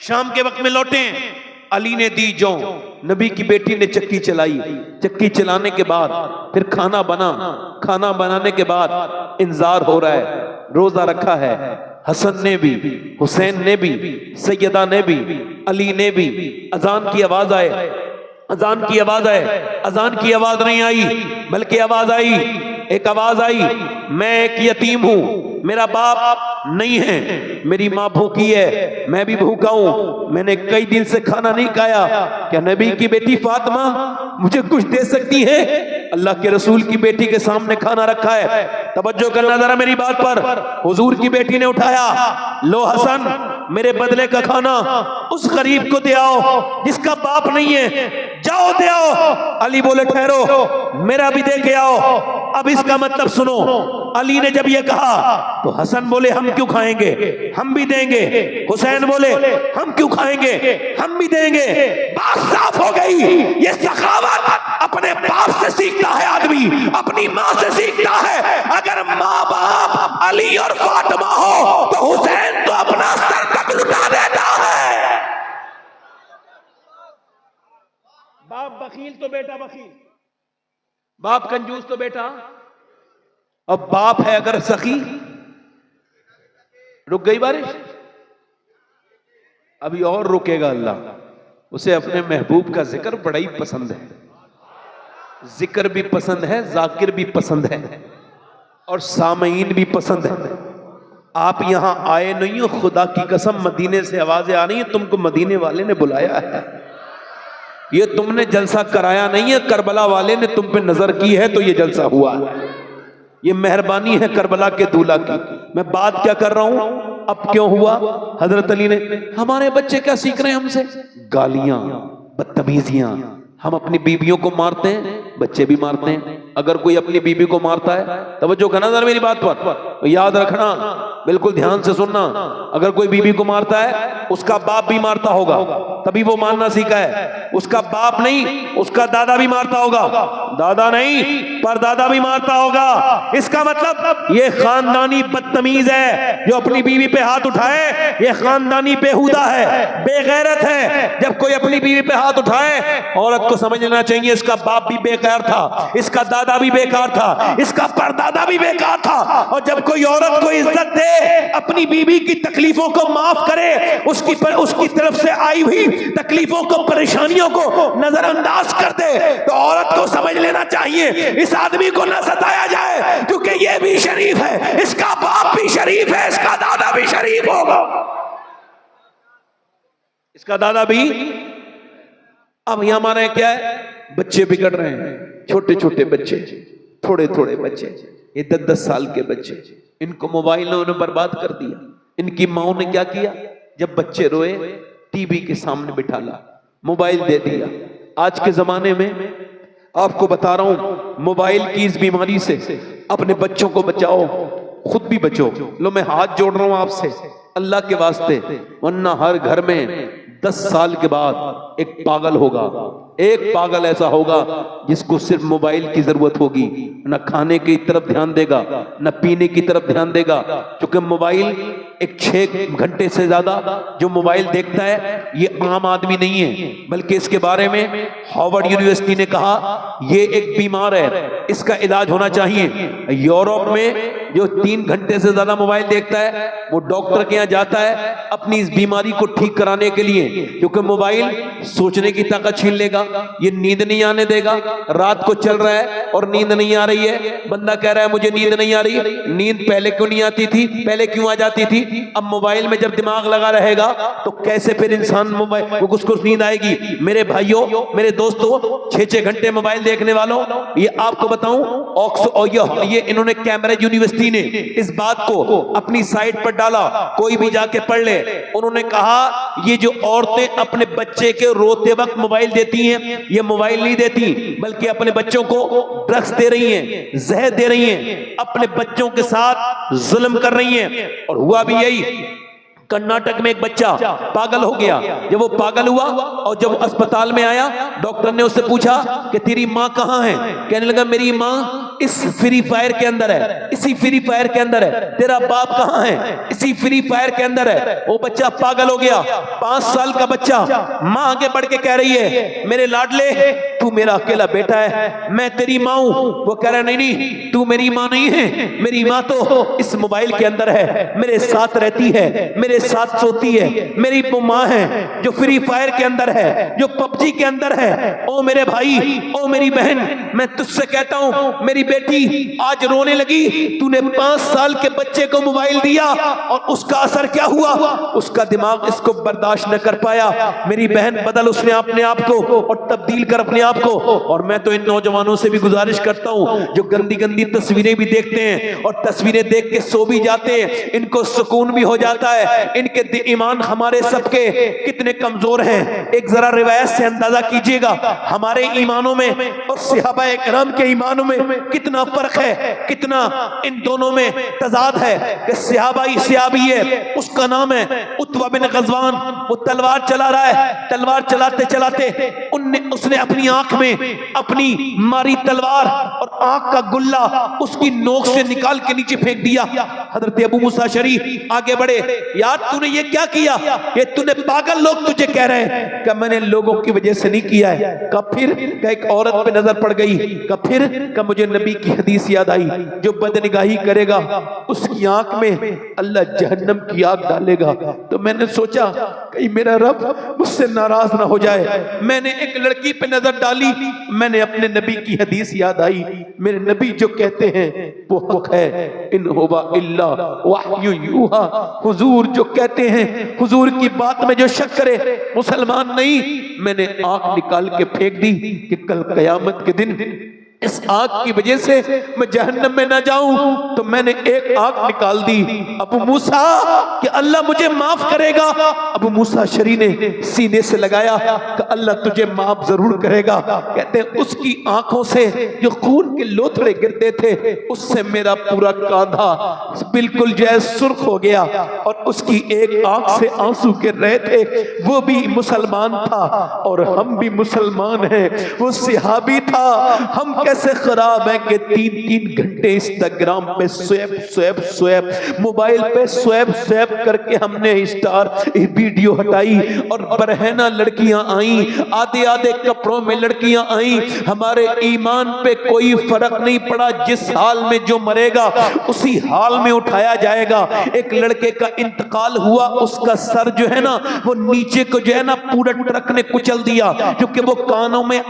[SPEAKER 2] شام کے وقت میں لوٹے ہیں.
[SPEAKER 1] علی نے دی جو، نبی کی بیٹی نے چکی چلائی، چکی چلانے کے بعد پھر کھانا بنا، کھانا بنانے کے بعد انذار ہو رہا ہے، روزہ رکھا ہے، حسن نے بھی، حسین نے بھی، سیدہ نے بھی، علی نے بھی، اذان کی آواز آئے، اذان کی آواز آئے، اذان کی آواز نہیں آئی بلکہ آواز آئی، ایک آواز آئی، میں ایک یتیم ہوں، میرا باپ نہیں ہے، میری ماں بھوکی ہے، میں بھی بھوکا ہوں، میں نے کئی دن سے کھانا نہیں کھایا، کیا نبی کی بیٹی فاطمہ مجھے کچھ دے سکتی ہے؟ اللہ کے رسول کی بیٹی کے سامنے کھانا رکھا ہے، توجہ کرنا ذرا میری بات پر، حضور کی بیٹی نے اٹھایا، لو حسن میرے بدلے کا کھانا اس غریب کو دے آؤ جس کا باپ نہیں ہے، جاؤ دے آؤ۔ علی بولے ٹھہرو میرا بھی دے کے آؤ۔ اب اس کا مطلب سنو، علی نے جب یہ کہا تو حسن بولے ہم کیوں کھائیں گے، ہم بھی دیں گے، حسین بولے ہم کیوں کھائیں گے، ہم بھی دیں گے۔ بات صاف ہو گئی، یہ سخاوت اپنے باپ سے سیکھتا ہے آدمی، اپنی ماں سے سیکھتا ہے۔ اگر ماں باپ علی اور فاطمہ ہو تو حسین تو اپنا سر تک لٹا دیتا ہے۔
[SPEAKER 2] باپ بخیل تو بیٹا بخیل، باپ کنجوس تو بیٹا،
[SPEAKER 1] اب باپ ہے اگر سخی، رک گئی بارش، ابھی اور رکے گا اللہ۔ اسے اپنے محبوب کا ذکر بڑا ہی پسند ہے، ذکر بھی پسند ہے، ذاکر بھی پسند ہے، اور سامعین بھی پسند ہے۔ آپ یہاں آئے نہیں ہو، خدا کی قسم مدینے سے آوازیں آ رہی ہیں، تم کو مدینے والے نے بلایا ہے، یہ تم نے جلسہ کرایا نہیں ہے، کربلا والے نے تم پہ نظر کی ہے تو یہ جلسہ ہوا ہے، یہ مہربانی ہے کربلا کے دولہا کی۔ میں بات کیا کر رہا ہوں، اب کیوں ہوا؟ حضرت علی نے، ہمارے بچے کیا سیکھ رہے ہیں ہم سے؟ گالیاں، بدتمیزیاں، ہم اپنی بیویوں کو مارتے ہیں، بچے بھی مارتے ہیں۔ اگر کوئی اپنی بیوی کو مارتا ہے، توجہ کرنا ذرا میری بات پر، یاد رکھنا، بالکل دھیان سے سننا، اگر کوئی بیوی کو مارتا ہے اس کا باپ بھی مارتا ہوگا، تبھی وہ مارنا سیکھا ہے، اس کا باپ نہیں اس کا دادا بھی مارتا ہوگا، دادا نہیں پر دادا بھی مارتا ہوگا۔ اس کا مطلب یہ خاندانی بدتمیز ہے، جو اپنی بیوی پہ ہاتھ اٹھائے یہ خاندانی بےہودہ ہے، بے غیرت ہے۔ جب کوئی اپنی بیوی پہ ہاتھ اٹھائے، عورت کو سمجھ لینا چاہیے اس کا باپ بھی بیکار تھا، اس کا دادا بھی بیکار تھا، اس کا پردادا بھی بیکار تھا۔ اور جب کوئی عورت کو عزت دے، اپنی بیوی کی تکلیفوں کو معاف کرے، اس کی طرف سے آئی ہوئی تکلیفوں کو، پریشانیوں کو نظر انداز کر دے، تو عورت کو سمجھ لینا چاہیے اس آدمی کو نہ ستایا جائے، کیونکہ یہ بھی شریف ہے، اس کا باپ بھی شریف ہے، اس کا دادا بھی شریف ہوگا، اس کا دادا بھی۔ اب یہاں ہمارے کیا ہے، بچے بگڑ رہے ہیں، چھوٹے چھوٹے بچے، تھوڑے تھوڑے بچے، یہ 10 سال کے بچے، ان کو موبائل نے انہیں برباد کر دیا۔ ان کی ماں نے کیا کیا، جب بچے روئے ٹی وی کے سامنے بٹھالا، موبائل دے دیا۔ آج کے زمانے میں آپ کو بتا رہا ہوں، موبائل کی اس بیماری سے اپنے بچوں کو بچاؤ، خود بھی بچو۔ لو میں ہاتھ جوڑ رہا ہوں آپ سے اللہ کے واسطے، ورنہ ہر گھر میں 10 سال کے بعد ایک پاگل ہوگا، ایک پاگل ایسا ہوگا جس کو صرف موبائل کی ضرورت ہوگی، نہ کھانے کی طرف دھیان دے گا نہ پینے کی طرف دھیان دے گا، کیونکہ موبائل ایک 6 گھنٹے سے زیادہ جو موبائل دیکھتا ہے یہ عام آدمی نہیں ہے، بلکہ اس کے بارے میں ہارورڈ یونیورسٹی نے کہا یہ ایک بیمار ہے، اس کا علاج ہونا چاہیے۔ یورپ میں جو 3 گھنٹے سے زیادہ موبائل دیکھتا ہے وہ ڈاکٹر کے یہاں جاتا ہے اپنی اس بیماری کو ٹھیک کرانے کے لیے، کیونکہ موبائل سوچنے کی طاقت چھین لے گا، یہ نیند نہیں آنے دے گا۔ رات کو چل رہا ہے اور نیند نہیں آ رہی ہے، بندہ کہہ رہا ہے مجھے نیند نہیں آ رہی، نیند پہلے کیوں نہیں آتی تھی، پہلے کیوں آ جاتی تھی؟ اب موبائل میں جب دماغ لگا رہے گا تو کیسے پھر انسان اس کو نیند آئے گی؟ میرے بھائیوں، میرے دوستوں، 6 گھنٹے موبائل دیکھنے والوں، یہ آپ کو بتاؤں یہ انہوں نے کیمبرج یونیورسٹی نے اس بات کو اپنی سائٹ پر ڈالا، کوئی بھی جا کے پڑھ لے۔ انہوں نے کہا یہ جو عورتیں اپنے بچے کے روتے وقت موبائل دیتی ہیں، یہ موبائل نہیں دیتی بلکہ اپنے بچوں کو ڈرگس دے رہی ہیں، زہر دے رہی ہیں، اپنے بچوں کے ساتھ ظلم کر رہی ہیں۔ اور ہوا بھی یہی، کرناٹک میں ایک بچہ پاگل ہو گیا۔ جب وہ پاگل ہوا اور جب اسپتال میں آیا، ڈاکٹر نے اس سے پوچھا کہ تیری ماں کہاں ہے؟ کہنے لگا میری ماں
[SPEAKER 2] اس فری فائر کے اندر ہے, اسی فری فائر کے اندر ہے. تیرا باپ کہاں ہے؟ اسی فری فائر کے اندر ہے. وہ بچہ پاگل ہو گیا, 5 سال کا بچہ. ماں آگے بڑھ کے کہہ رہی ہے میرے لاڈلے تو میرا اکیلا بیٹا ہے, میں تیری ماں ہوں. وہ کہہ رہا نہیں تو میری ماں نہیں ہے, میری ماں تو اس موبائل کے اندر ہے, میرے ساتھ رہتی ہے, میرے ساتھ سوتی ہے. میری وہ ماں ہے جو فری فائر کے اندر ہے, جو پب جی کے اندر ہے. او میرے بھائی, او میری بہن, میں تجھ سے کہتا ہوں میری بیٹی آج رونے لگی. تو نے 5 سال کے بچے کو موبائل دیا اور اس کا اثر کیا ہوا؟ اس کا دماغ اس کو برداشت نہ کر پایا. میری بہن بدل اس نے اپنے آپ کو اور تبدیل کر اپنے آپ کو. اور میں تو ان نوجوانوں سے بھی گزارش کرتا ہوں جو گندی گندی تصویریں بھی دیکھتے ہیں اور تصویریں دیکھ کے سو بھی جاتے ہیں, ان کو سکون بھی ہو جاتا ہے. ان کے ایمان ہمارے سب کے کتنے کمزور ہیں. ایک ذرا روایت سے اندازہ کیجئے گا ہمارے ایمانوں میں اور صحابہ کرام کے ایمانوں میں کتنا فرق ہے, کتنا ان دونوں میں تضاد ہے. کہ صحابی ہے, اس کا نام ہے عتبہ بن غزوان. وہ تلوار چلا رہا ہے, تلوار چلاتے چلاتے اس نے اپنی آنکھ میں اپنی ماری تلوار اور آنکھ کا گلہ اس کی نوک سے نکال کے نیچے پھینک دیا. حضرت ابو موسیٰ شریف آگے بڑھے, یار تو نے یہ کیا کیا؟ یہ تو نے پاگل لوگ تجھے کہہ رہے ہیں. کہ میں نے لوگوں کی وجہ سے نہیں کیا ہے. کہ پھر کہ ایک عورت پہ نظر پڑ گئی. کہ پھر کہ مجھے نبی کی حدیث یاد آئی, جو بدنگاہی کرے گا اس کی آنکھ میں اللہ جہنم کی آگ ڈالے گا. تو میں نے سوچا کہیں میرا رب مجھ سے ناراض نہ ہو جائے. میں نے ایک لڑکی پہ نظر ڈالی, میں نے اپنے نبی کی حدیث یاد آئی. میرے نبی جو کہتے ہیں وہ حق ہے, ان ہوا الا وحی یوحا. حضور جو کہتے ہیں, حضور کی بات میں جو شک کرے مسلمان نہیں. میں نے آنکھ نکال کے پھینک دی کہ کل قیامت کے دن اس آگ کی وجہ سے میں جہنم میں نہ جاؤں. تو میں نے ایک آگ نکال دی. ابو موسیٰ کہ اللہ مجھے معاف کرے گا. ابو موسیٰ شری نے سینے سے لگایا کہ اللہ تجھے معاف ضرور کرے گا. کہتے ہیں اس کی آنکھوں سے جو خون کے لوتھڑے گرتے تھے اس سے میرا پورا کاندھا بالکل جیسے سرخ ہو گیا, اور اس کی ایک آنکھ سے آنسو گر رہے تھے. وہ بھی مسلمان تھا اور ہم بھی مسلمان ہیں. وہ صحابی تھا, ہم کیسے خراب ہیں کہ 3 گھنٹے انسٹاگرام پہ سویپ موبائل پہ سویپ کر کے ہم نے اسٹار ویڈیو ہٹائی. اور برہنہ لڑکیاں آئیں, آدھے کپڑوں میں لڑکیاں آئیں. ہمارے ایمان پہ کوئی فرق نہیں پڑا. جس حال میں جو مرے گا اسی حال میں اٹھایا جائے گا. ایک لڑکے کا انتقال ہوا, اس کا سر جو ہے نا وہ نیچے کو جو ہے نا پورا ٹرک نے کچل دیا, کیونکہ وہ کانوں میں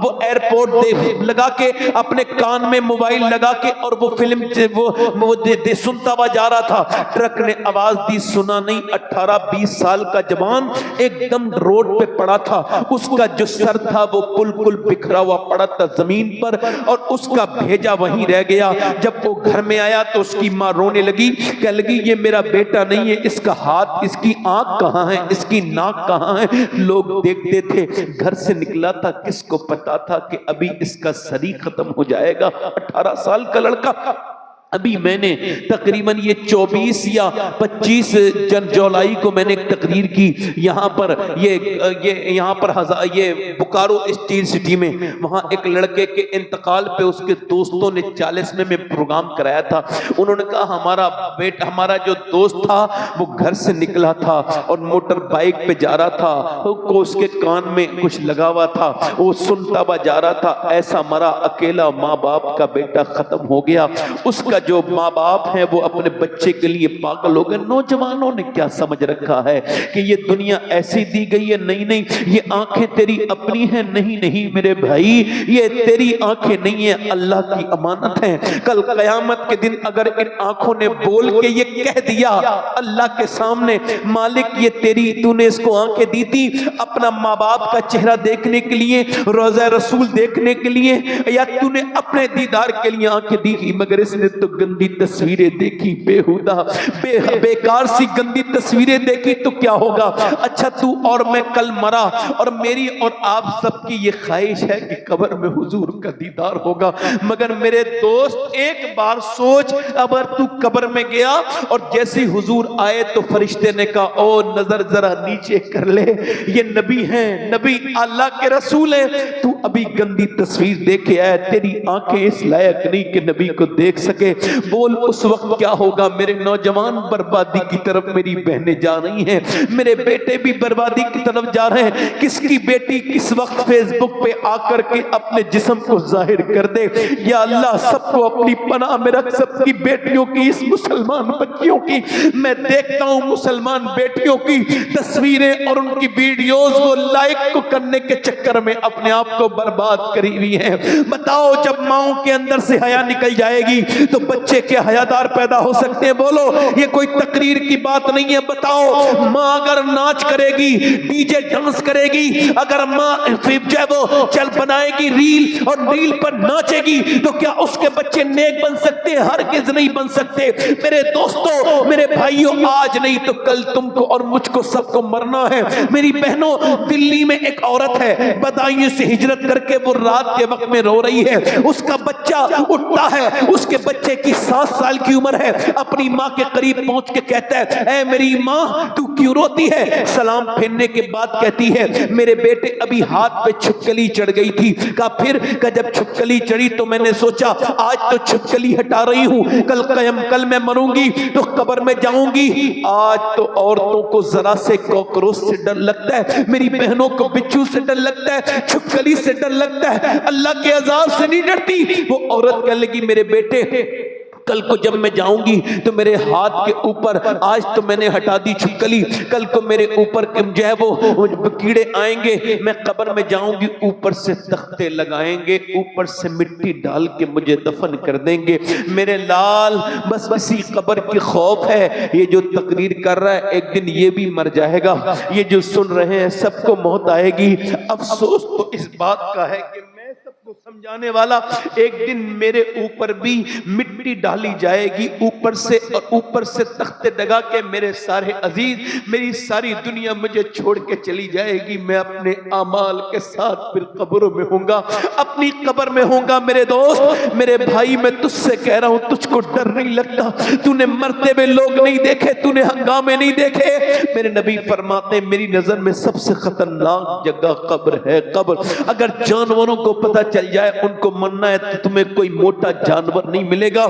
[SPEAKER 2] وہ ایئرپورٹ لگا کے اپنے کان میں موبائل لگا کے اور وہ فلم سنتا ہوا جا رہا تھا. ٹرک نے آواز دی, سنا نہیں. 18-20 سال کا جوان ایک دم روڈ پہ پڑا تھا. اس کا جو سر تھا وہ بالکل بکھرا ہوا پڑا تھا زمین پر, اور اس کا بھیجا وہیں رہ گیا. جب وہ گھر میں آیا تو اس کی ماں رونے لگی, کہنے لگی یہ میرا بیٹا نہیں ہے, اس کا ہاتھ, اس کی آنکھ کہاں ہے, اس کی ناک کہاں ہے. لوگ دیکھتے تھے. گھر سے نکلا تھا, کس کو پتا تھا کہ ابھی اس کا سر ہی ختم ہو جائے گا. 18 سال کا لڑکا. ابھی میں نے تقریباً یہ 24 یا 25 جولائی کو میں نے ایک تقریر کی یہاں پر, یہاں پر یہ بوکارو اسٹیل سٹی میں. وہاں ایک لڑکے کے انتقال پہ اس کے دوستوں نے 40ویں میں پروگرام کرایا تھا. انہوں نے کہا ہمارا جو دوست تھا وہ گھر سے نکلا تھا اور موٹر بائک پہ جا رہا تھا, اس کے کان میں کچھ لگا ہوا تھا, وہ سنتا ہوا جا رہا تھا. ایسا مرا اکیلا, ماں باپ کا بیٹا ختم ہو گیا. اس کا جو ماں باپ ہیں وہ اپنے بچے کے لیے پاگل ہو گئے. نوجوانوں نے کیا سمجھ رکھا ہے کہ یہ دنیا ایسی دی گئی ہے؟ نہیں, یہ آنکھیں تیری اپنی ہیں. نہیں میرے بھائی, یہ تیری آنکھیں نہیں ہیں, اللہ کی امانت ہیں. کل قیامت کے دن اگر ان آنکھوں نے بول کے یہ کہہ دیا اللہ کے سامنے, مالک یہ تیری, تو نے اس کو آنکھیں دی تھی اپنا ماں باپ کا چہرہ دیکھنے کے لیے, روضہ رسول دیکھنے کے لیے, یا تو نے اپنے دیدار کے لیے آنکھیں دی تھی, مگر اس نے تو گندی تصویریں دیکھی, بےہودہ بیکار سی گندی تصویریں دیکھی. تو کیا ہوگا؟ اچھا تو اور میں کل مرا, اور میری اور آپ سب کی یہ خواہش ہے کہ قبر میں حضور کا دیدار ہوگا. مگر میرے دوست ایک بار سوچ, اگر تو قبر میں گیا اور جیسی حضور آئے تو فرشتے نے کہا او نظر ذرا نیچے کر لے, یہ نبی ہیں, نبی اللہ کے رسول ہیں, تو
[SPEAKER 1] ابھی گندی تصویر دیکھے آیا, تیری آنکھیں اس لائق نہیں کہ نبی کو دیکھ سکے. بول اس وقت کیا ہوگا. میرے نوجوان بربادی کی طرف میری بہنیں جا رہی ہیں, میرے بیٹے بھی بربادی کی طرف جا رہے ہیں. کس کی بیٹی کس وقت فیس بک پہ آ کر کے اپنے جسم کو ظاہر کر دے. یا اللہ سب کو اپنی پناہ میں رکھ, سب کی بیٹیوں کی, اس مسلمان بچیوں کی. میں دیکھتا ہوں مسلمان بیٹیوں کی تصویریں اور ان کی ویڈیوز کو لائک کو کرنے کے چکر میں اپنے آپ کو برباد کری ہوئی ہیں. بتاؤ جب ماؤں کے اندر سے حیا نکل جائے گی تو بچے کے حیادار پیدا ہو سکتے ہیں. بولو یہ کوئی تقریر کی بات نہیں ہے. بتاؤ ماں اگر ناچ کرے گی, ڈی جے ڈانس کرے گی, اگر ماں جو ہے وہ چل بنائے گی ریل اور ریل پر ناچے گی تو کیا اس کے بچے نیک بن سکتے ہیں؟ ہرگز نہیں بن سکتے. میرے دوستوں, میرے بھائیوں, آج نہیں تو کل تم کو اور مجھ کو سب کو مرنا ہے. میری بہنوں, دلی میں ایک عورت ہے, بدایوں سے ہجرت کر کے وہ رات کے وقت میں رو رہی ہے. اس کا بچہ اٹھتا ہے, اس کے بچے کی 7 سال کی عمر ہے, اپنی ماں کے قریب پہنچ کے کہتا ہے اے میری ماں تو کیوں روتی ہے؟ سلام پھیرنے کے بعد کہتی ہے میرے بیٹے ابھی ہاتھ پہ چھپکلی چڑھ گئی تھی. کہا پھر؟ کہ جب چھپکلی چڑھی تو میں نے سوچا آج تو چھپکلی ہٹا رہی ہوں, کل میں مروں گی تو قبر میں جاؤں گی. آج تو عورتوں کو ذرا سے کاکروچ سے ڈر لگتا ہے, میری بہنوں کو بچھو سے ڈر لگتا ہے, چھپکلی سے ڈر لگتا ہے, اللہ کے عذاب سے نہیں ڈرتی. وہ عورت کہنے لگی میرے بیٹے کل کو جب میں جاؤں گی تو میرے ہاتھ کے اوپر, آج تو میں نے ہٹا دی چھپکلی, کل کو میرے اوپر جو ہے وہ کیڑے آئیں گے, میں قبر میں جاؤں گی, اوپر سے تختے لگائیں گے, اوپر سے مٹی ڈال کے مجھے دفن کر دیں گے. میرے لال بس اسی قبر کی خوف ہے. یہ جو تقریر کر رہا ہے ایک دن یہ بھی مر جائے گا, یہ جو سن رہے ہیں سب کو موت آئے گی. افسوس تو اس بات کا ہے کہ کو سمجھانے والا, ایک دن میرے اوپر بھی مٹی ڈالی جائے گی اوپر سے, اور اوپر سے تختے ڈگا کے میرے سارے عزیز, میری ساری دنیا مجھے چھوڑ کے چلی جائے گی. میں اپنے اعمال کے ساتھ پھر قبروں میں ہوں گا, اپنی قبر میں ہوں گا. میرے دوست, میرے بھائی, میں تجھ سے کہہ رہا ہوں تجھ کو ڈر نہیں لگتا؟ تو نے مرتے ہوئے لوگ نہیں دیکھے, تو نے ہنگامے نہیں دیکھے؟ میرے نبی فرماتے ہیں میری نظر میں سب سے خطرناک جگہ قبر ہے. قبر اگر جانوروں کو پتہ چل جائے ان کو مرنا ہے تو تمہیں کوئی موٹا جانور نہیں ملے گا.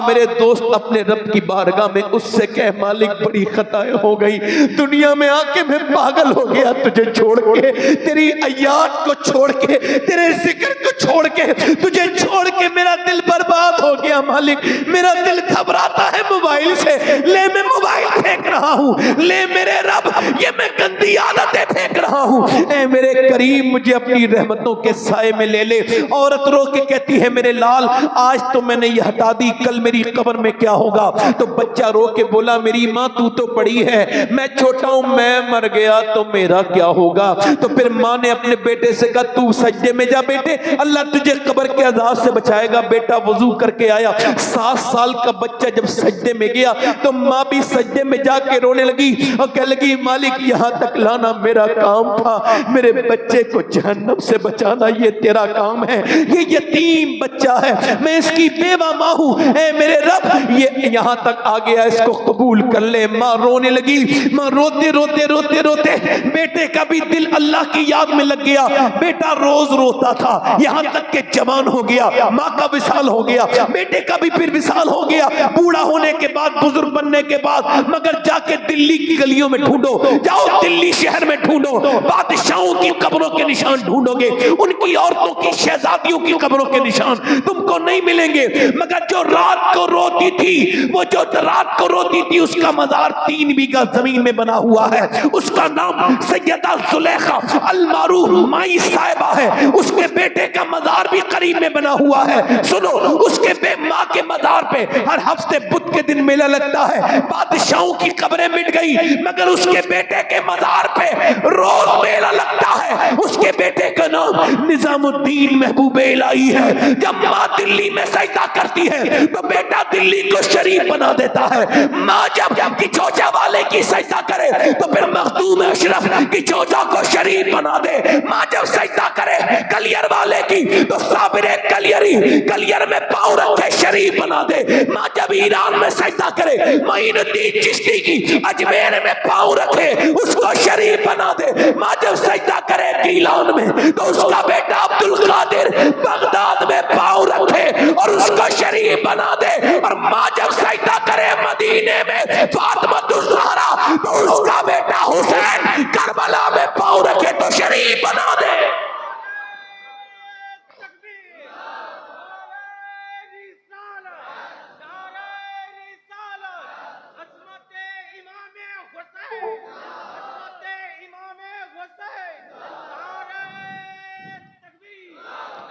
[SPEAKER 1] میرے دوست اپنے رب کی بارگاہ میں اس سے کہہ مالک بڑی خطائیں ہو گئی, دنیا میں آ کے میں پاگل ہو گیا تجھے چھوڑ کے, تیری آیات کو چھوڑ کے, تیرے ذکر کو چھوڑ کے, تجھے چھوڑ کے میرا دل برباد ہو گیا. مالک میرا دل گھبراتا ہے موبائل سے, لے میں موبائل پھینک رہا ہوں, لے میرے رب یہ میں گندی عادتیں پھینک رہا ہوں. اے میرے کریم مجھے اپنی رحمتوں کے سائے میں لے لے. عورت رو کے کہتی ہے میرے لال آج تو میں نے یہ ہٹا دی, کل میری قبر میں کیا ہوگا؟ تو بچہ رو کے بولا میری ماں تو بڑی ہے, میں چھوٹا ہوں, میں مر گیا تو میرا کیا ہوگا؟ تو پھر ماں نے اپنے بیٹے سے کہا تو سجدے میں جا بیٹے, اللہ تجھے قبر کے عذاب سے بچائے گا. بیٹا وضو کر کے آیا, 7 سال کا بچہ جب سجدے میں گیا تو ماں بھی سجدے میں جا کے رونے لگی اور کہنے لگی مالک یہاں تک لانا میرا کام تھا, میرے بچے کو جہنم سے بچانا یہ تیرا کام ہے. یہ یتیم بچہ ہے, میں اس کی بیوہ ماں ہوں, اے میرے رب یہ یہاں تک آ گیا, اس کو قبول کر لے. ماں رونے لگی, ماں روتے روتے روتے روتے بیٹے کا بھی دل اللہ کی یاد میں لگ گیا. بیٹا روز روتا تھا یہاں تک کہ جوان ہو گیا, ماں کا وصال ہو گیا, بیٹے کا بھی پھر وصال ہو گیا, بوڑھا ہونے کے بعد, بزرگ بننے کے بعد. مگر جا کے دلی کی گلیوں میں ڈھونڈو, جاؤ دلی شہر میں ڈھونڈو, بادشاہوں کی قبروں کے نشان ڈھونڈو گے, ان کی عورتوں کی شہزادیوں کی قبروں کے نشان تم کو نہیں ملیں گے. مگر جو رات کو روتی تھی, وہ جو رات کو روتی تھی اس کا مزار 3 بیگھہ زمین میں بنا ہوا ہے, اس کا نام سیدہ زلیخا المعروف مائی صاحبہ ہے, اس کے بیٹے کا مزار بھی قریب میں بنا ہوا ہے. سنو, اس کے ماں کے مزار پہ ہر ہفتے بدھ کے دن میلہ لگتا ہے. بادشاہوں کی قبریں مٹ گئی مگر اس کے بیٹے کے مزار پہ روز میلہ لگتا ہے. اس کے بیٹے کا نام نظام الدین محبوب الہی ہے. جب ماں دلی میں سجدہ کرتی ہے تو بیٹا دلی کو شریف بنا دیتا ہے. ماں جب کی چوچا والے کی سجدہ کرے تو پھر مخدوم اشرف کی چوچا کو شریف بنا دے. ماں جب سجدہ کرے کلیر والے کی تو صابر کلیر میں پاؤں رکھے شریف بنا دے. ماں جب ایران میں سجدہ کرے معین الدین چشتی کی اجمیر میں پاؤں رکھے اس کو شریف بنا دے. ماں جب سجدہ کرے گیلان میں تو اس کا بیٹا عبد القادر بغداد میں پاؤں رکھے اور اس کو شریف بنا دے. اور ماں جب سجدہ کرے مدینے میں فاطمہ الزہرا تو اس کا بیٹا حسین کربلا میں پاؤں رکھے تو شریف بنا دے.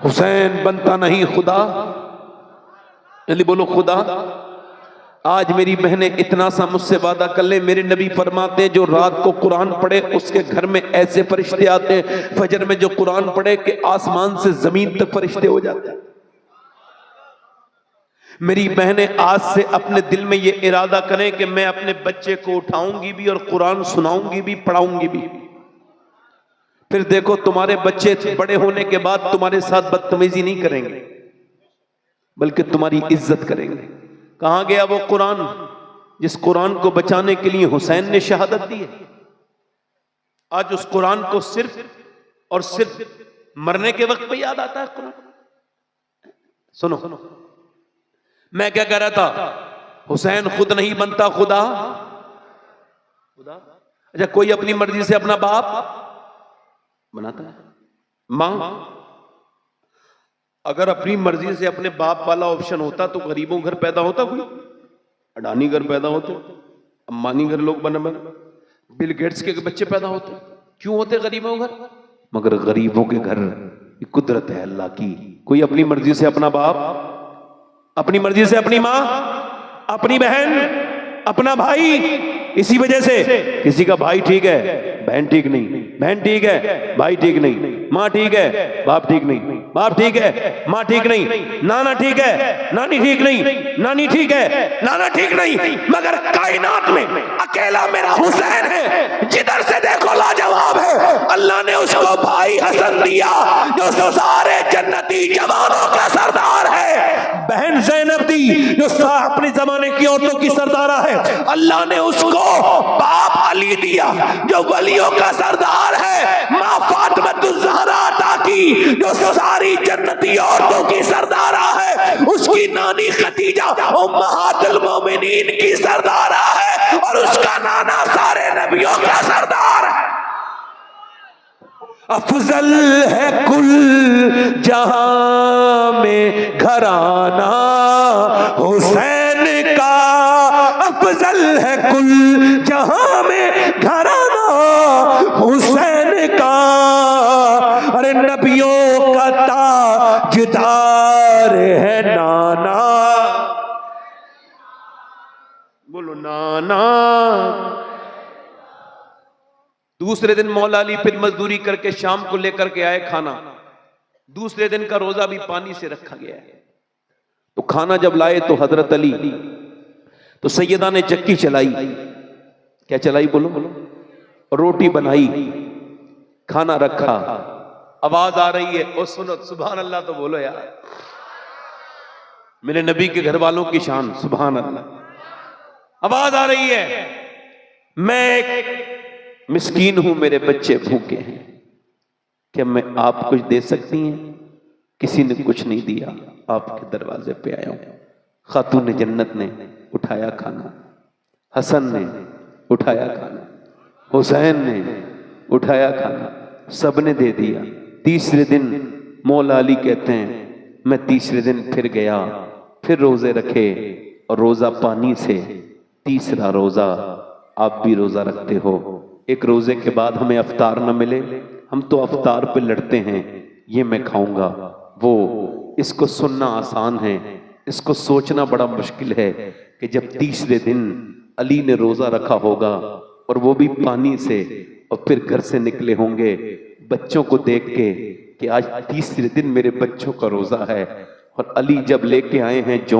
[SPEAKER 1] حسین بنتا نہیں خدا، یعنی بولو خدا. آج میری بہنیں اتنا سا مجھ سے وعدہ کر لیں، میرے نبی فرماتے ہیں جو رات کو قرآن پڑھے اس کے گھر میں ایسے فرشتے آتے ہیں، فجر میں جو قرآن پڑھے کہ آسمان سے زمین تک فرشتے ہو جاتے ہیں. میری بہنیں آج سے اپنے دل میں یہ ارادہ کریں کہ میں اپنے بچے کو اٹھاؤں گی بھی اور قرآن سناؤں گی بھی، پڑھاؤں گی بھی. پھر دیکھو تمہارے بچے بڑے ہونے کے بعد تمہارے ساتھ بدتمیزی نہیں کریں گے بلکہ تمہاری عزت کریں گے. کہاں گیا وہ قرآن جس قرآن کو بچانے کے لیے حسین نے شہادت دی ہے؟ آج اس قرآن کو صرف اور صرف مرنے کے وقت پہ یاد آتا ہے قرآن. سنو میں کیا کہہ رہا تھا، حسین خود نہیں بنتا خدا. اچھا کوئی اپنی مرضی سے اپنا باپ بناتا ہے؟ ماں اگر اپنی مرضی سے اپنے باپ والا آپشن ہوتا تو غریبوں گھر پیدا ہوتا، کوئی اڈانی گھر پیدا ہوتے، امبانی گھر لوگ بنا، بل گیٹس کے بچے پیدا ہوتے. کیوں ہوتے غریبوں گھر؟ مگر غریبوں کے گھر یہ قدرت ہے اللہ کی. کوئی اپنی مرضی سے اپنا باپ، اپنی مرضی سے اپنی ماں، اپنی بہن، اپنا بھائی. اسی وجہ سے کسی کا بھائی ٹھیک ہے بہن ٹھیک نہیں، بہن ٹھیک ہے بھائی ٹھیک نہیں، ماں ٹھیک ہے باپ ٹھیک نہیں، باپ ٹھیک ہے ماں ٹھیک نہیں، نانا ٹھیک ہے نانی ٹھیک نہیں، نانی ٹھیک ہے نانا ٹھیک نہیں. مگر کائنات میں اکیلا میرا حسین ہے، جدھر سے دیکھو لاجواب ہے. اللہ نے اس کو بھائی حسن دیا جو سارے جنتی جوانوں کا سردار ہے. بہن زینب دی جو اپنے زمانے کی عورتوں کی سردارہ ہے. اللہ نے اس کو باپ علی دیا جو ولیوں کا سردار ہے. ماں فاطمہ الزہرا عطا کی جو ساری جنتی عورتوں کی سردارہ ہے. اس کی نانی خدیجہ امہات المومنین کی سردارہ ہے اور اس کا نانا سارے نبیوں کا سردار ہے. افضل ہے کل جہاں میں گھرانہ حسین کا، افضل ہے کل جہاں میں گھرانہ حسین کا. ارے نبیوں کا تاجدار ہے نانا، بولو نانا. دوسرے دن مولا علی پھر مزدوری کر کے شام کو لے کر کے آئے کھانا. دوسرے دن کا روزہ بھی پانی سے رکھا گیا ہے. تو کھانا جب لائے تو حضرت علی تو سیدہ نے چکی چلائی. کیا چلائی؟ بولو بولو. روٹی بنائی، کھانا رکھا، آواز آ رہی ہے اور سنو سبحان اللہ تو بولو یار. میرے نبی کے گھر والوں کی شان سبحان اللہ. آواز آ رہی ہے میں ایک مسکین ہوں، میرے بچے بھوکے ہیں، کیا میں آپ کچھ دے سکتی ہیں؟ کسی نے کچھ نہیں دیا، آپ کے دروازے پہ آیا ہوں. خاتون جنت نے اٹھایا کھانا، حسن نے اٹھایا کھانا، حسین نے اٹھایا کھانا، سب نے دے دیا. تیسرے دن مولا علی کہتے ہیں میں تیسرے دن پھر گیا، پھر روزے رکھے اور روزہ پانی سے. تیسرا روزہ آپ بھی روزہ رکھتے ہو. ایک روزے کے بعد ہمیں افطار نہ ملے، ہم تو افطار پہ لڑتے ہیں، یہ میں کھاؤں گا وہ. اس کو سننا آسان ہے، اس کو سوچنا بڑا مشکل ہے کہ جب تیسرے دن علی نے روزہ رکھا ہوگا اور وہ بھی پانی سے، اور پھر گھر سے نکلے ہوں گے بچوں کو دیکھ کے کہ آج تیسرے دن میرے بچوں کا روزہ ہے. اور علی جب لے کے آئے ہیں جو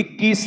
[SPEAKER 1] 21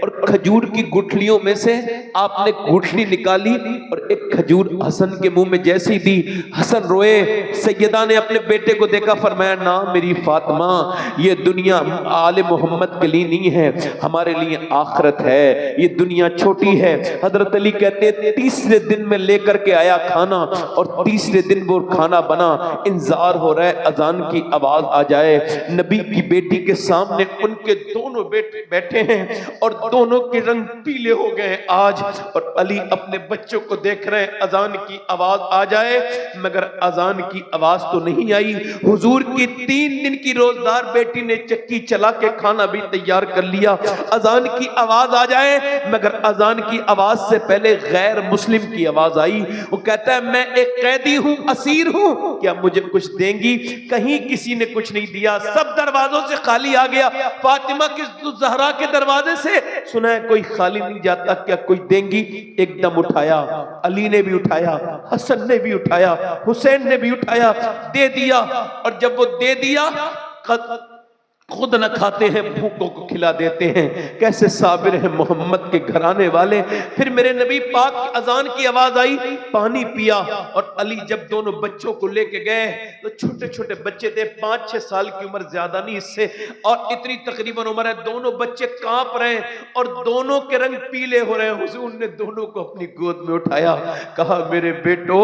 [SPEAKER 1] اور کھجور کی گٹھلیوں میں سے آپ نے گٹھلی نکالی اور ایک کھجور حسن کے منہ میں جیسی دی، حسن روئے۔ سیدہ نے اپنے بیٹے کو دیکھا، فرمایا نا میری فاطمہ، یہ دنیا آل محمد کے لیے نہیں ہے، ہمارے لیے آخرت ہے، یہ دنیا چھوٹی ہے۔ حضرت علی کہتے ہیں تیسرے دن میں لے کر کے آیا کھانا، اور تیسرے دن وہ کھانا بنا، انتظار ہو رہا ہے اذان کی آواز آ جائے۔ نبی کی بیٹی کے سامنے ان کے دونوں بیٹے بیٹھے ہیں اور دونوں کے رنگ پیلے ہو گئے آج، اور علی اپنے بچوں کو دیکھ رہے ہیں اذان کی آواز آ جائے، مگر اذان کی آواز تو نہیں آئی۔ حضور کی 3 دن کی روزدار بیٹی نے چکی چلا کے کھانا بھی تیار کر لیا، اذان کی آواز آ جائے، مگر اذان کی آواز سے پہلے غیر مسلم کی آواز آئی۔ وہ کہتا ہے میں ایک قیدی ہوں، اسیر ہوں، کیا مجھے کچھ دیں گی؟ کہیں کسی نے کچھ نہیں دیا، سب دروازوں سے خالی آ گیا۔ فاطمہ کی زہرا کے دروازے سے سنا ہے کوئی خالی نہیں جاتا، کیا کوئی دیں گی؟ ایک دم اٹھایا، علی نے بھی اٹھایا، حسن نے بھی اٹھایا، حسین نے بھی اٹھایا، دے دیا۔ اور جب وہ دے دیا، خود نہ کھاتے ہیں بھوکوں کو کھلا دیتے ہیں، کیسے صابر ہیں محمد کے گھرانے والے۔ پھر میرے نبی پاک کی اذان کی آواز آئی، پانی پیا، اور علی جب دونوں بچوں کو لے کے گئے تو چھوٹے چھوٹے بچے تھے، 5-6 سال کی عمر، زیادہ نہیں اس سے، اور اتنی تقریباً عمر ہے، دونوں بچے کانپ رہے ہیں اور دونوں کے رنگ پیلے ہو رہے ہیں۔ حضور نے دونوں کو اپنی گود میں اٹھایا، کہا میرے بیٹو،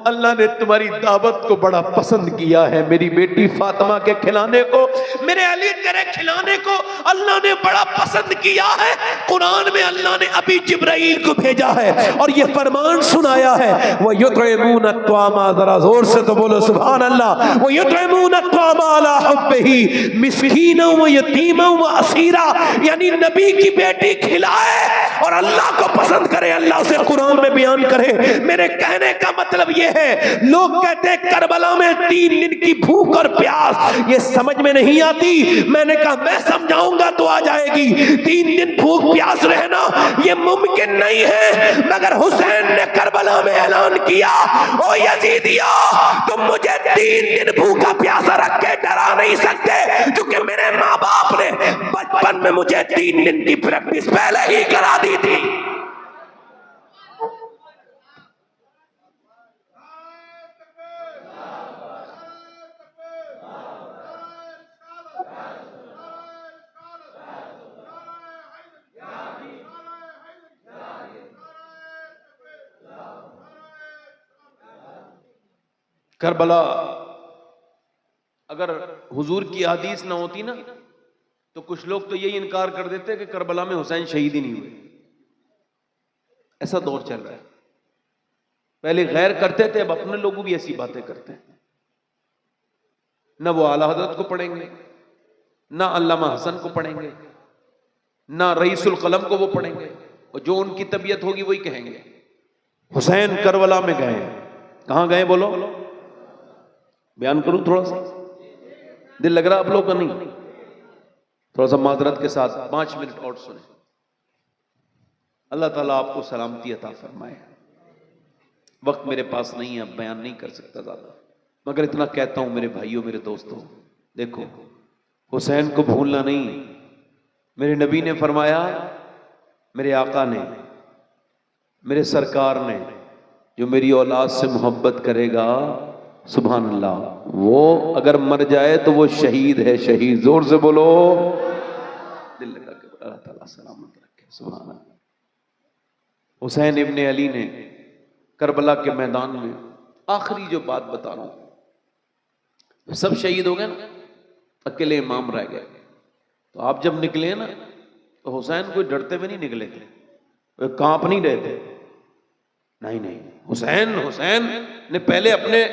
[SPEAKER 1] اللہ نے تمہاری دعوت کو بڑا پسند کیا ہے، میری بیٹی فاطمہ کے کھلانے کو، میرے علی تیرے کھلانے کو اللہ نے بڑا پسند کیا ہے۔ قرآن میں اللہ نے ابھی جبرائیل کو بھیجا ہے اور یہ فرمان سنایا ہے، وَيُطْعِمُونَ الطَّعَامَ، ذرا زور سے تو بولو سبحان اللہ، وَيُطْعِمُونَ الطَّعَامَ عَلَىٰ حُبِّهِ مِسْكِينًا وَيَتِيمًا وَأَسِيرًا، یعنی نبی کی بیٹی کھلائے اور اللہ کو پسند کرے، اللہ سے قرآن میں بیان کرے۔ میرے کہنے کا مطلب یہ ہے، لوگ کہتے ہیں کربلا میں 3 دن کی بھوک اور پیاس، یہ سمجھ میں نہیں آتی۔ میں نے کہا میں سمجھاؤں گا تو آ جائے گی۔ 3 دن بھوک پیاس رہنا یہ ممکن نہیں ہے، مگر حسین نے کربلا میں اعلان کیا، او یزیدیو، تم مجھے 3 دن بھوکا پیاسا رکھ کے ڈرا نہیں سکتے، کیونکہ میرے ماں باپ نے بچپن میں مجھے 3 دن کی پریکٹس پہلے ہی کرا دی تھی۔ کربلا اگر حضور کی حدیث نہ ہوتی نا تو کچھ لوگ تو یہی انکار کر دیتے کہ کربلا میں حسین شہید ہی نہیں ہوئے۔ ایسا دور چل رہا ہے، پہلے غیر کرتے تھے، اب اپنے لوگوں بھی ایسی باتیں کرتے ہیں۔ نہ وہ اعلیٰ حضرت کو پڑھیں گے، نہ علامہ حسن کو پڑھیں گے، نہ رئیس القلم کو وہ پڑھیں گے، اور جو ان کی طبیعت ہوگی وہی کہیں گے۔ حسین کربلا میں گئے، کہاں گئے بولو؟ بیان کروں تھوڑا سا، دل لگ رہا آپ لوگ کا؟ نہیں، تھوڑا سا معذرت کے ساتھ 5 منٹ اور سنیں۔ اللہ تعالیٰ آپ کو سلامتی عطا فرمائے۔ وقت میرے پاس نہیں ہے، اب بیان نہیں کر سکتا زیادہ، مگر اتنا کہتا ہوں میرے بھائیوں، میرے دوستوں، دیکھو حسین کو بھولنا نہیں۔ میرے نبی نے فرمایا، میرے آقا نے، میرے سرکار نے، جو میری اولاد سے محبت کرے گا، سبحان اللہ، وہ اگر مر جائے تو وہ شہید ہے، شہید۔ زور سے بولو، دل لگا کے اللہ تعالیٰ سلامت رکھے، سبحان اللہ۔ حسین ابن علی نے کربلا کے میدان میں آخری جو بات بتا رہا ہوں، سب شہید ہو گئے نا، اکیلے امام رہ گئے۔ تو آپ جب نکلے نا تو حسین کوئی ڈرتے ہوئے نہیں نکلے تھے، وہ کانپ نہیں رہے تھے، نہیں، حسین نے پہلے اپنے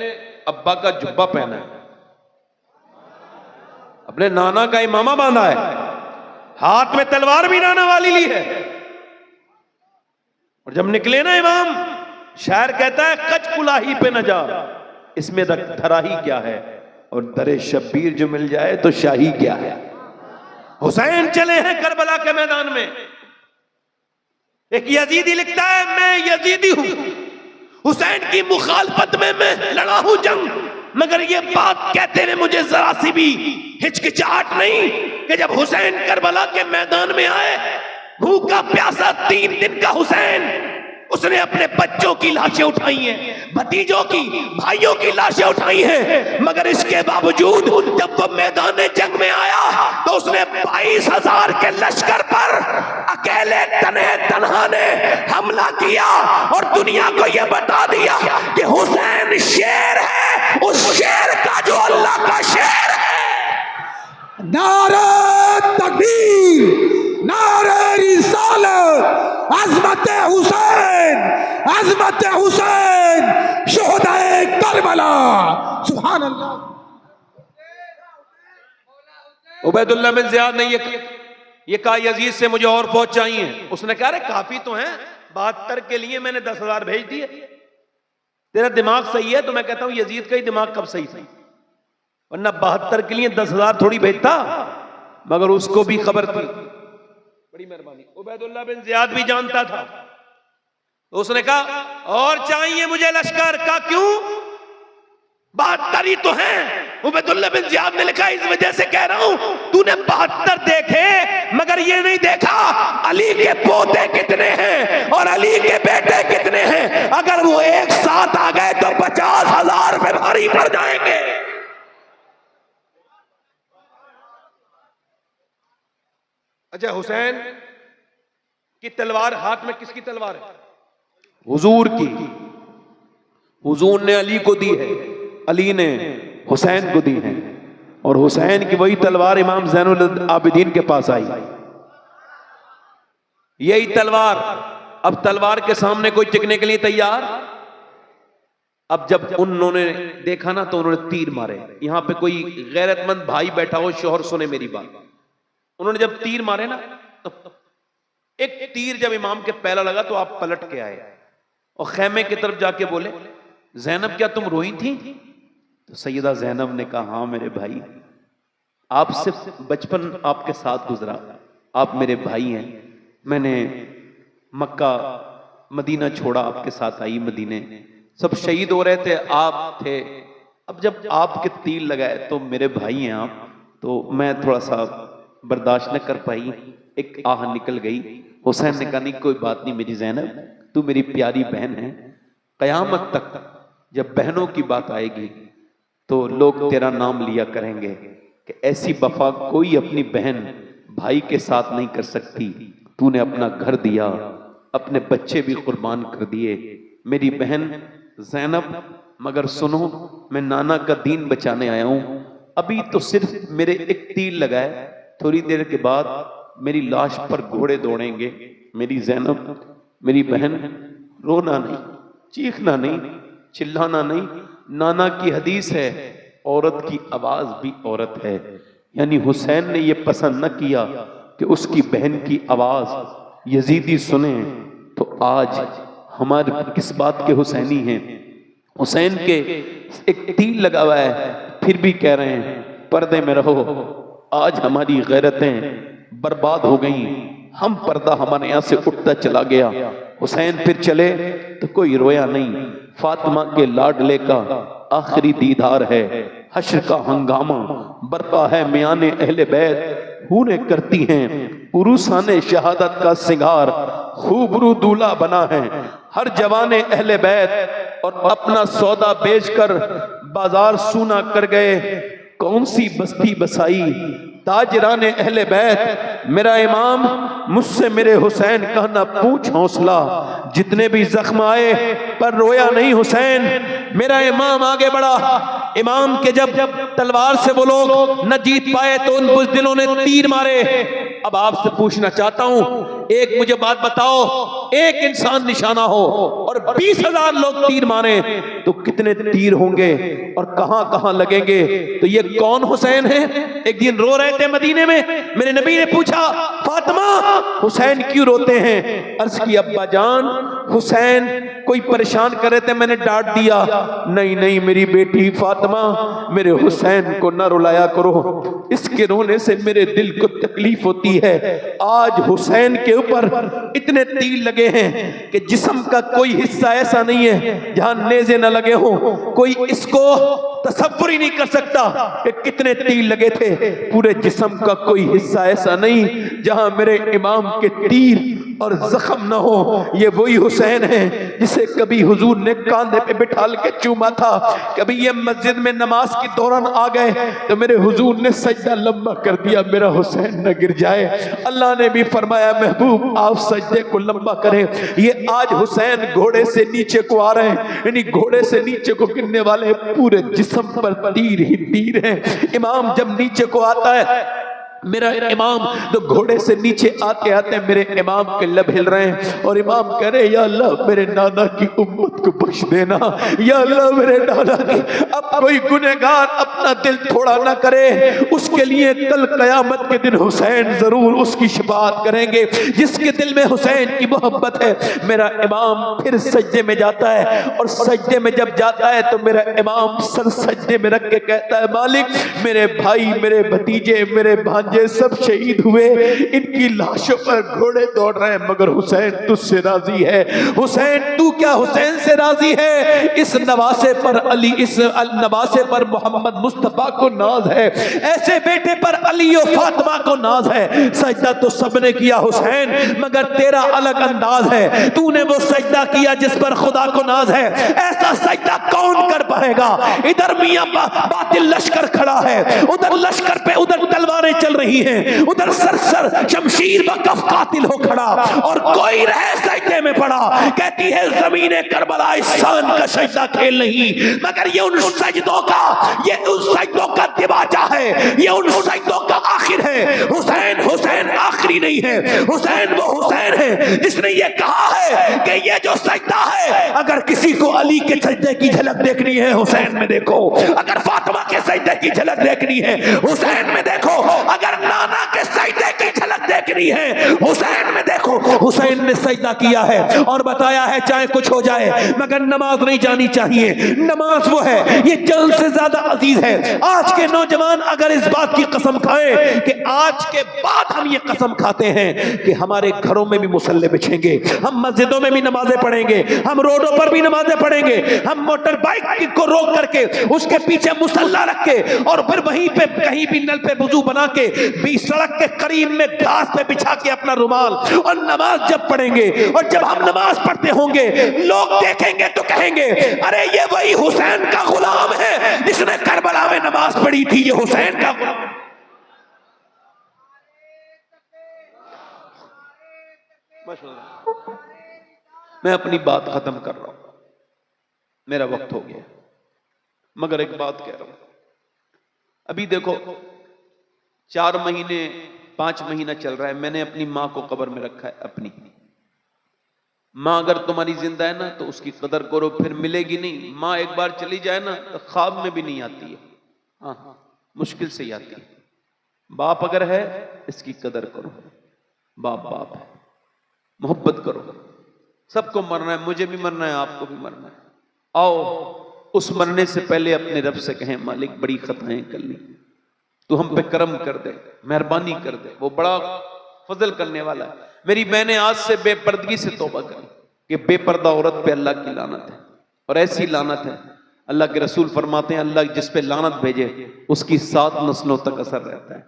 [SPEAKER 1] ابا کا جبہ پہنا ہے، اپنے نانا کا امامہ باندھا ہے، ہاتھ میں تلوار بھی نانا والی لی ہے، اور جب نکلے نا امام، شاعر کہتا ہے کچ کلاہی پہ نہ جا، اس میں دھرا ہی کیا ہے، اور در شبیر جو مل جائے تو شاہی کیا ہے۔ حسین چلے ہیں کربلا کے میدان میں۔ ایک یزیدی لکھتا ہے میں یزیدی ہوں، حسین کی مخالفت میں لڑا ہوں جنگ، مگر یہ بات کہتے ہوئے مجھے ذرا سی بھی ہچکچاہٹ نہیں کہ جب حسین کربلا کے میدان میں آئے
[SPEAKER 2] بھوکا پیاسا 3 دن کا حسین، اس نے اپنے بچوں کی لاشیں اٹھائی ہیں، بھتیجوں کی، بھائیوں کی لاشیں اٹھائی ہیں، مگر اس کے باوجود جب وہ میدان جنگ میں آیا تو اس نے 22,000 کے لشکر پر اکیلے تنہا نے حملہ کیا اور دنیا کو یہ بتا دیا کہ حسین شیر ہے، اس شیر کا جو اللہ کا شیر ہے۔
[SPEAKER 3] نعرہ تکبیر، نعرہ رسالت، عظمت حسین، عظمت حسین، شہدائے کربلا، سبحان اللہ۔
[SPEAKER 2] عبید اللہ بن زیاد نے یہ کہا یزید سے مجھے اور فوج چاہیے، اس نے کہا رہے کافی تو ہیں، 72 کے لیے میں نے 10,000 بھیج دیے، تیرا دماغ صحیح ہے؟ تو میں کہتا ہوں یزید کا ہی دماغ کب صحیح تھا، ورنہ 72 کے لیے 10,000 تھوڑی بھیجتا، مگر اس کو بھی خبر تھی۔ بڑی مہربانی۔ عبید اللہ بن زیاد بھی جانتا تھا، تو اس نے کہا اور چاہیے مجھے لشکر کا، کیوں؟ 72 ہی تو ہیں۔ عبید اللہ بن زیاد نے لکھا اس وجہ سے کہہ رہا ہوں تو نے 72 دیکھے مگر یہ نہیں دیکھا علی کے پوتے کتنے ہیں اور علی کے بیٹے کتنے ہیں، اگر وہ ایک ساتھ آ گئے تو 50,000 پہ بھاری پڑ جائیں گے۔ اچھا، حسین کی تلوار ہاتھ میں کس کی تلوار ہے؟ حضور کی۔ حضور نے علی کو دی ہے، علی نے حسین کو دی ہے، اور حسین کی وہی تلوار امام زین العابدین کے پاس آئی، یہی تلوار۔ اب تلوار کے سامنے کوئی ٹکنے کے لیے تیار؟ اب جب انہوں نے دیکھا نا تو انہوں نے تیر مارے۔ یہاں پہ کوئی غیرت مند بھائی بیٹھا ہو، شوہر سنے میری بات، انہوں نے جب تیر مارے نا تو ایک تیر جب امام کے پہلا لگا تو آپ پلٹ کے آئے اور خیمے کی طرف جا کے بولے زینب کیا تم روئی تھی؟ تو سیدہ زینب نے کہا ہاں میرے بھائی، آپ سے بچپن آپ کے ساتھ گزرا، آپ میرے بھائی ہیں، میں نے مکہ مدینہ چھوڑا، آپ کے ساتھ آئی مدینے، سب شہید ہو رہے تھے، آپ تھے، اب جب آپ کے تیر لگائے تو میرے بھائی ہیں آپ، تو میں تھوڑا سا برداشت نہ کر پائی، ایک آہ نکل گئی۔ حسین نے کہا نہیں کوئی بات نہیں میری زینب، تو میری پیاری بہن ہے، قیامت تک جب بہنوں کی بات آئے گی تو لوگ تیرا نام لیا کریں گے کہ ایسی وفا کوئی اپنی بہن بھائی کے ساتھ نہیں کر سکتی، تو نے اپنا گھر دیا، اپنے بچے بھی قربان کر دیے میری بہن زینب، مگر سنو میں نانا کا دین بچانے آیا ہوں، ابھی تو صرف میرے ایک تیر لگائے، تھوڑی دیر کے بعد میری لاش پر گھوڑے دوڑیں گے، میری زینب میری بہن رونا نہیں، چیخنا نہیں، چلانا نہیں، نانا کی حدیث ہے عورت کی آواز بھی عورت ہے، یعنی حسین نے یہ پسند نہ کیا کہ اس کی بہن کی آواز یزیدی سنیں، تو آج ہمارے کس بات کے حسینی ہیں؟ حسین کے ایک تیر لگا ہوا ہے پھر بھی کہہ رہے ہیں پردے میں رہو، آج ہماری غیرتیں برباد ہو گئیں، ہم پردہ ہمارے یہاں سے اٹھتا چلا گیا۔ حسین پھر چلے تو کوئی رویا نہیں، فاطمہ کے لاڈلے کا آخری دیدار ہے، حشر کا ہنگامہ برپا ہے میان اہل بیت، حوریں کرتی ہیں عروسان شہادت کا سنگار، خوبرو دولہا بنا ہے ہر جوان اہل بیت، اور اپنا سودا بیچ کر بازار سونا کر گئے، کون سی بستی بسائی تاجران اہل بیت، میرا امام مجھ سے میرے حسین کا نہ پوچھ حوصلہ، جتنے بھی زخم آئے پر رویا نہیں حسین، میرا امام آگے بڑھا، امام کے جب تلوار سے وہ لوگ نہ جیت پائے تو ان بزدلوں نے تیر مارے۔ اب آپ سے پوچھنا چاہتا ہوں، ایک مجھے بات بتاؤ، ایک انسان نشانہ ہو اور 20,000 لوگ تیر مارے تو کتنے تیر ہوں گے اور کہاں کہاں لگیں گے؟ تو یہ کون حسین ہے؟ ایک دن رو رہے تھے مدینے میں، میرے نبی نے پوچھا فاطمہ حسین کیوں روتے ہیں؟ عرض کی ابا جان حسین کوئی پریشان کر رہے تھے، میں نے ڈانٹ دیا۔ نہیں نہیں میری بیٹی فاطمہ، میرے حسین کو نہ رلایا کرو، اس کے رونے سے میرے دل کو تکلیف ہوتی ہے۔ آج حسین کے اوپر اتنے تیر لگے ہیں کہ جسم کا کوئی حصہ ایسا نہیں ہے جہاں نیزے نہ لگے ہوں. کوئی اس کو تصور ہی نہیں کر سکتا کہ کتنے تیر لگے تھے. پورے جسم کا کوئی حصہ ایسا نہیں جہاں میرے امام کے تیر اور زخم نہ ہو. یہ وہی حسین ہے جسے کبھی حضور نے کاندھے پہ بٹھا کے چوما تھا. کبھی یہ مسجد میں نماز کے دوران آ گئے تو میرے حضور نے سجدہ لمبا کر دیا, میرا حسین نہ گر جائے. اللہ نے بھی فرمایا محبوب آپ سجدے کو لمبا کریں. یہ آج حسین گھوڑے سے نیچے کو آ رہے ہیں, یعنی گھوڑے سے نیچے کو گرنے والے پورے جسم پر تیر ہی تیر ہیں. امام جب نیچے کو آتا ہے, میرا امام تو گھوڑے سے نیچے آتے آتے میرے امام کے لب ہل رہے ہیں اور امام کہہ رہے یا اللہ میرے نانا کی امت کو بخش دینا, یا اللہ میرے نانا کی. اب کوئی گنہگار اپنا دل تھوڑا نہ کرے, اس کے لیے کل قیامت کے دن حسین ضرور اس کی شفاعت کریں گے. جس کے دل میں حسین کی محبت ہے. میرا امام پھر سجدے میں جاتا ہے اور سجدے میں جب جاتا ہے تو میرا امام سر سجدے میں رکھ کے کہتا ہے مالک میرے بھائی میرے بھتیجے میرے بھانجے سب شہید ہوئے, ان کی لاشوں پر گھوڑے دوڑ رہے ہیں, مگر حسین تجھ سے راضی ہے. حسین تو کیا حسین سے راضی ہے؟ اس نواسے پر علی, اس نواسے پر محمد مصطفیٰ کو ناز ہے, ایسے بیٹے پر علی و فاطمہ کو ناز ہے. سجدہ تو سب نے کیا حسین, مگر تیرا الگ انداز ہے. تو نے وہ سجدہ کیا جس پر خدا کو ناز ہے. ایسا سجدہ کون کر پائے گا؟ ادھر میاں باطل لشکر کھڑا ہے, ادھر لشکر پہ ادھر تلواریں چل رہی ہیں, ادھر سر شمشیر بکف قاتل ہو کھڑا اور کوئی رہ سجدے میں پڑا. کہتی ہے زمین کربلا اس شان کا سجدہ کھیل نہیں, مگر یہ ان سجدوں کا دباچہ ہے, یہ ان سجدوں کا آخر ہے. حسین آخری نہیں ہے. حسین وہ حسین ہے جس نے یہ کہا ہے کہ یہ جو سجدہ ہے اگر کسی کو علی کے سجدے کی جھلک دیکھنی ہے حسین میں دیکھو, اگر فاطمہ کے سجدے کی جھلک دیکھنی ہے حسین میں دیکھو, اگر نانا کے سجدے کی جھلک دیکھنی ہے حسین میں دیکھو. حسین نے سجدہ کیا ہے اور بتایا ہے چاہے کچھ ہو جائے مگر نماز نہیں جانی چاہیے. نماز وہ ہے, یہ جان سے زیادہ عزیز ہے. آج کے نوجوان اگر اس بات کی قسم کھائیں کہ آج کے بعد ہم یہ قسم کھاتے ہیں کہ ہمارے گھروں میں بھی مصلے بچھیں گے, ہم مسجدوں میں بھی نمازیں پڑھیں گے, ہم روڈوں پر بھی نمازیں پڑھیں گے, ہم موٹر بائک کو روک کر کے اس کے پیچھے مصلی رکھ کے اور پھر وہیں پہ کہیں بھی نل پہ وضو بنا کے بھی سڑک کے قریب میں گھاس پہ بچھا کے اپنا رومال اور نماز جب پڑھیں گے, اور جب ہم نماز پڑھتے ہوں گے لوگ دیکھیں گے تو کہیں گے ارے یہ وہی حسین کا غلام ہے جس نے کربلا میں نماز پڑھی تھی, یہ حسین کا غلام. میں اپنی بات ختم کر رہا ہوں, میرا وقت ہو گیا, مگر ایک بات کہہ رہا ہوں. ابھی دیکھو 4 مہینے 5 مہینہ چل رہا ہے, میں نے اپنی ماں کو قبر میں رکھا ہے. اپنی ماں اگر تمہاری زندہ ہے نا تو اس کی قدر کرو, پھر ملے گی نہیں. ماں ایک بار چلی جائے نا تو خواب میں بھی نہیں آتی ہے, ہاں مشکل سے ہی آتی ہے. باپ اگر ہے اس کی قدر کرو, باپ ہے, محبت کرو. سب کو مرنا ہے, مجھے بھی مرنا ہے, آپ کو بھی مرنا ہے. آؤ اس مرنے سے پہلے اپنے رب سے کہیں مالک بڑی خطائیں کر لی, تو ہم پہ کرم کر دے, مہربانی کر دے, وہ بڑا فضل کرنے والا ہے. میری بہنیں آج سے بے پردگی سے توبہ کریں کہ بے پردہ عورت پہ اللہ کی لعنت ہے, اور ایسی لعنت ہے اللہ کے رسول فرماتے ہیں اللہ جس پہ لعنت بھیجے اس کی 7 نسلوں تک اثر رہتا ہے.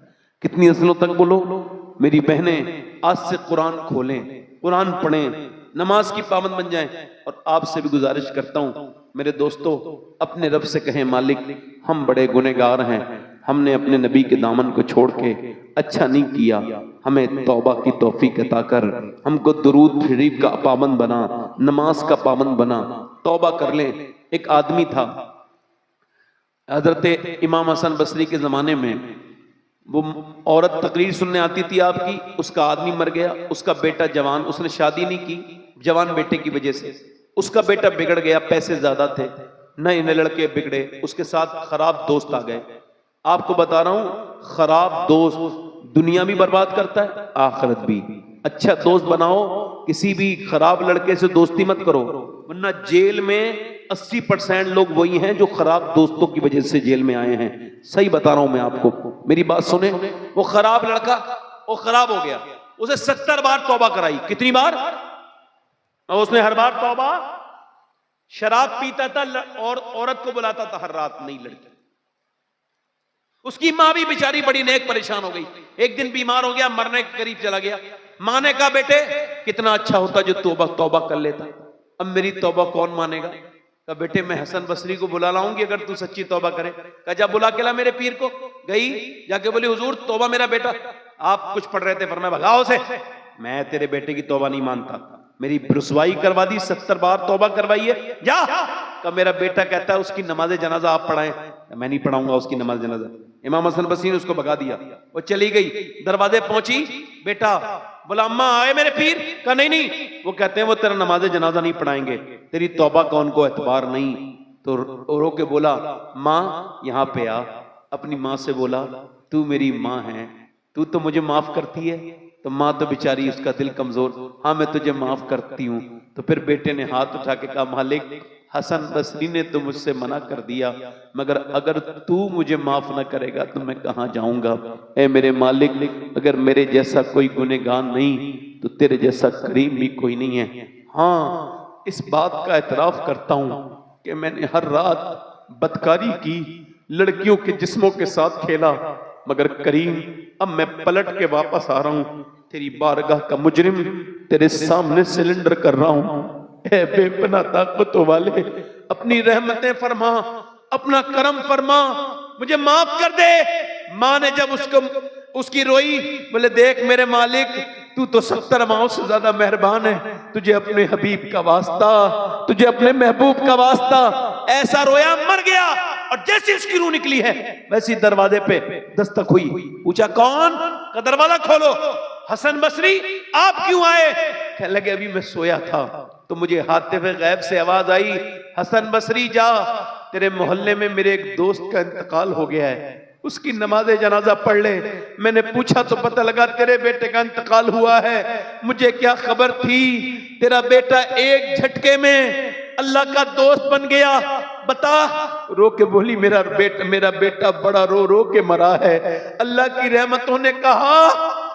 [SPEAKER 2] کتنی نسلوں تک بولو؟ میری بہنیں آج سے قرآن کھولیں, قرآن پڑھیں, نماز کی پابند بن جائیں. اور آپ سے بھی گزارش کرتا ہوں میرے دوستو, اپنے رب سے کہیں مالک ہم بڑے گنہگار ہیں, ہم نے اپنے نبی کے دامن کو چھوڑ کے اچھا نہیں کیا, ہمیں توبہ کی توفیق عطا کر, ہم کو درود شریف کا پابند بنا, نماز کا پابند بنا, توبہ کر لیں. ایک آدمی تھا حضرت امام حسن بصری کے زمانے میں, وہ عورت تقریر سننے آتی تھی آپ کی, اس کا آدمی مر گیا, اس کا بیٹا جوان, اس نے شادی نہیں کی, جوان بیٹے کی وجہ سے اس کا بیٹا بگڑ گیا, پیسے زیادہ تھے, نئے نئے لڑکے بگڑے, اس کے ساتھ خراب دوست آ گئے. آپ کو بتا رہا ہوں خراب دوست دنیا بھی برباد کرتا ہے, آخرت بھی. اچھا دوست بناؤ, کسی بھی خراب لڑکے سے دوستی مت کرو, ورنہ جیل میں 80% لوگ وہی ہیں جو خراب دوستوں کی وجہ سے جیل میں آئے ہیں. صحیح بتا رہا ہوں میں آپ کو, میری بات سنیں. وہ خراب لڑکا وہ خراب ہو گیا, اسے 70 بار توبہ کرائی. کتنی بار؟ اور اس نے ہر بار توبہ شراب پیتا تھا اور عورت کو بلاتا تھا ہر رات، نئی لڑکی. اس کی ماں بھی بیچاری بڑی نیک پریشان ہو گئی. ایک دن بیمار ہو گیا، مرنے کے قریب چلا گیا. ماں نے کہا بیٹے کتنا اچھا ہوتا جو توبہ کر لیتا، اب میری توبہ کون مانے گا؟ کہا بیٹے میں حسن بصری کو بلا لاؤں گی اگر تو سچی توبہ کرے. کہا جا بلا کے لا میرے پیر کو. گئی، جا کے بولی حضور توبہ میرا بیٹا. آپ کچھ پڑھ رہے تھے، فرمایا بھگاؤ اسے. میں تیرے بیٹے کی توبہ نہیں مانتا، میری رسوائی کروا دی، 70 بار توبہ کروائی ہے، جا. کہ میرا بیٹا کہتا ہے اس کی نماز جنازہ آپ پڑھائیں. میں نہیں پڑھاؤں گا اس کی نماز جنازہ. امام حسن بصری نے اس کو بھگا دیا. وہ چلی گئی، دروازے پہنچی، بیٹا بولا اماں آئے میرے پیر. کہا نہیں. وہ کہتے ہیں وہ تیرا نماز جنازہ نہیں پڑھائیں گے، تیری توبہ کا ان کو اعتبار نہیں. تو رو کے بولا ماں یہاں پہ آ. اپنی ماں سے بولا تو میری ماں ہے، تو مجھے معاف کرتی ہے؟ تو ماں تو بیچاری اس کا دل کمزور، ہاں میں تجھے معاف کرتی ہوں. تو پھر بیٹے نے ہاتھ اٹھا کے کہا مالک حسن بصری نے تو مجھ سے منع کر دیا، مگر اگر تو مجھے معاف نہ کرے گا تو میں کہاں جاؤں گا؟ اے میرے مالک اگر میرے جیسا کوئی گنہگار نہیں تو تیرے جیسا کریم بھی کوئی نہیں ہے. ہاں اس بات کا اعتراف کرتا ہوں کہ میں نے ہر رات بدکاری کی، لڑکیوں کے جسموں کے ساتھ کھیلا، مگر کریم اب میں پلٹ کے واپس آ رہا ہوں، تیری بارگاہ کا مجرم تیرے سامنے سلنڈر کر رہا ہوں. اے بے پناہ طاقتوں والے اپنی رحمتیں فرما، اپنا کرم فرما، مجھے معاف کر دے. ماں نے جب اس کی روئی، بولے دیکھ میرے مالک تو 70 ماؤں سے زیادہ مہربان ہے، تجھے اپنے حبیب کا واسطہ، تجھے اپنے محبوب کا واسطہ. ایسا رویا مر گیا. اور جیسے اس کی روح نکلی ہے ویسی دروازے پہ دستک ہوئی. پوچھا کون؟ کہ دروازہ کھولو. حسن بصری آپ کیوں آئے؟ کہنے لگے ابھی میں سویا تھا تو مجھے حاطف غیب سے آواز آئی حسن بصری جا، تیرے محلے میں میرے ایک دوست کا انتقال ہو گیا ہے، اس کی نماز جنازہ پڑھ لے. میں نے پوچھا تو پتہ لگا تیرے بیٹے کا انتقال ہوا ہے. مجھے کیا خبر تھی تیرا بیٹا ایک جھٹکے میں اللہ کا دوست بن گیا. بتا. رو کے بولی میرا بیٹا بڑا رو کے مرا ہے. اللہ کی رحمتوں نے کہا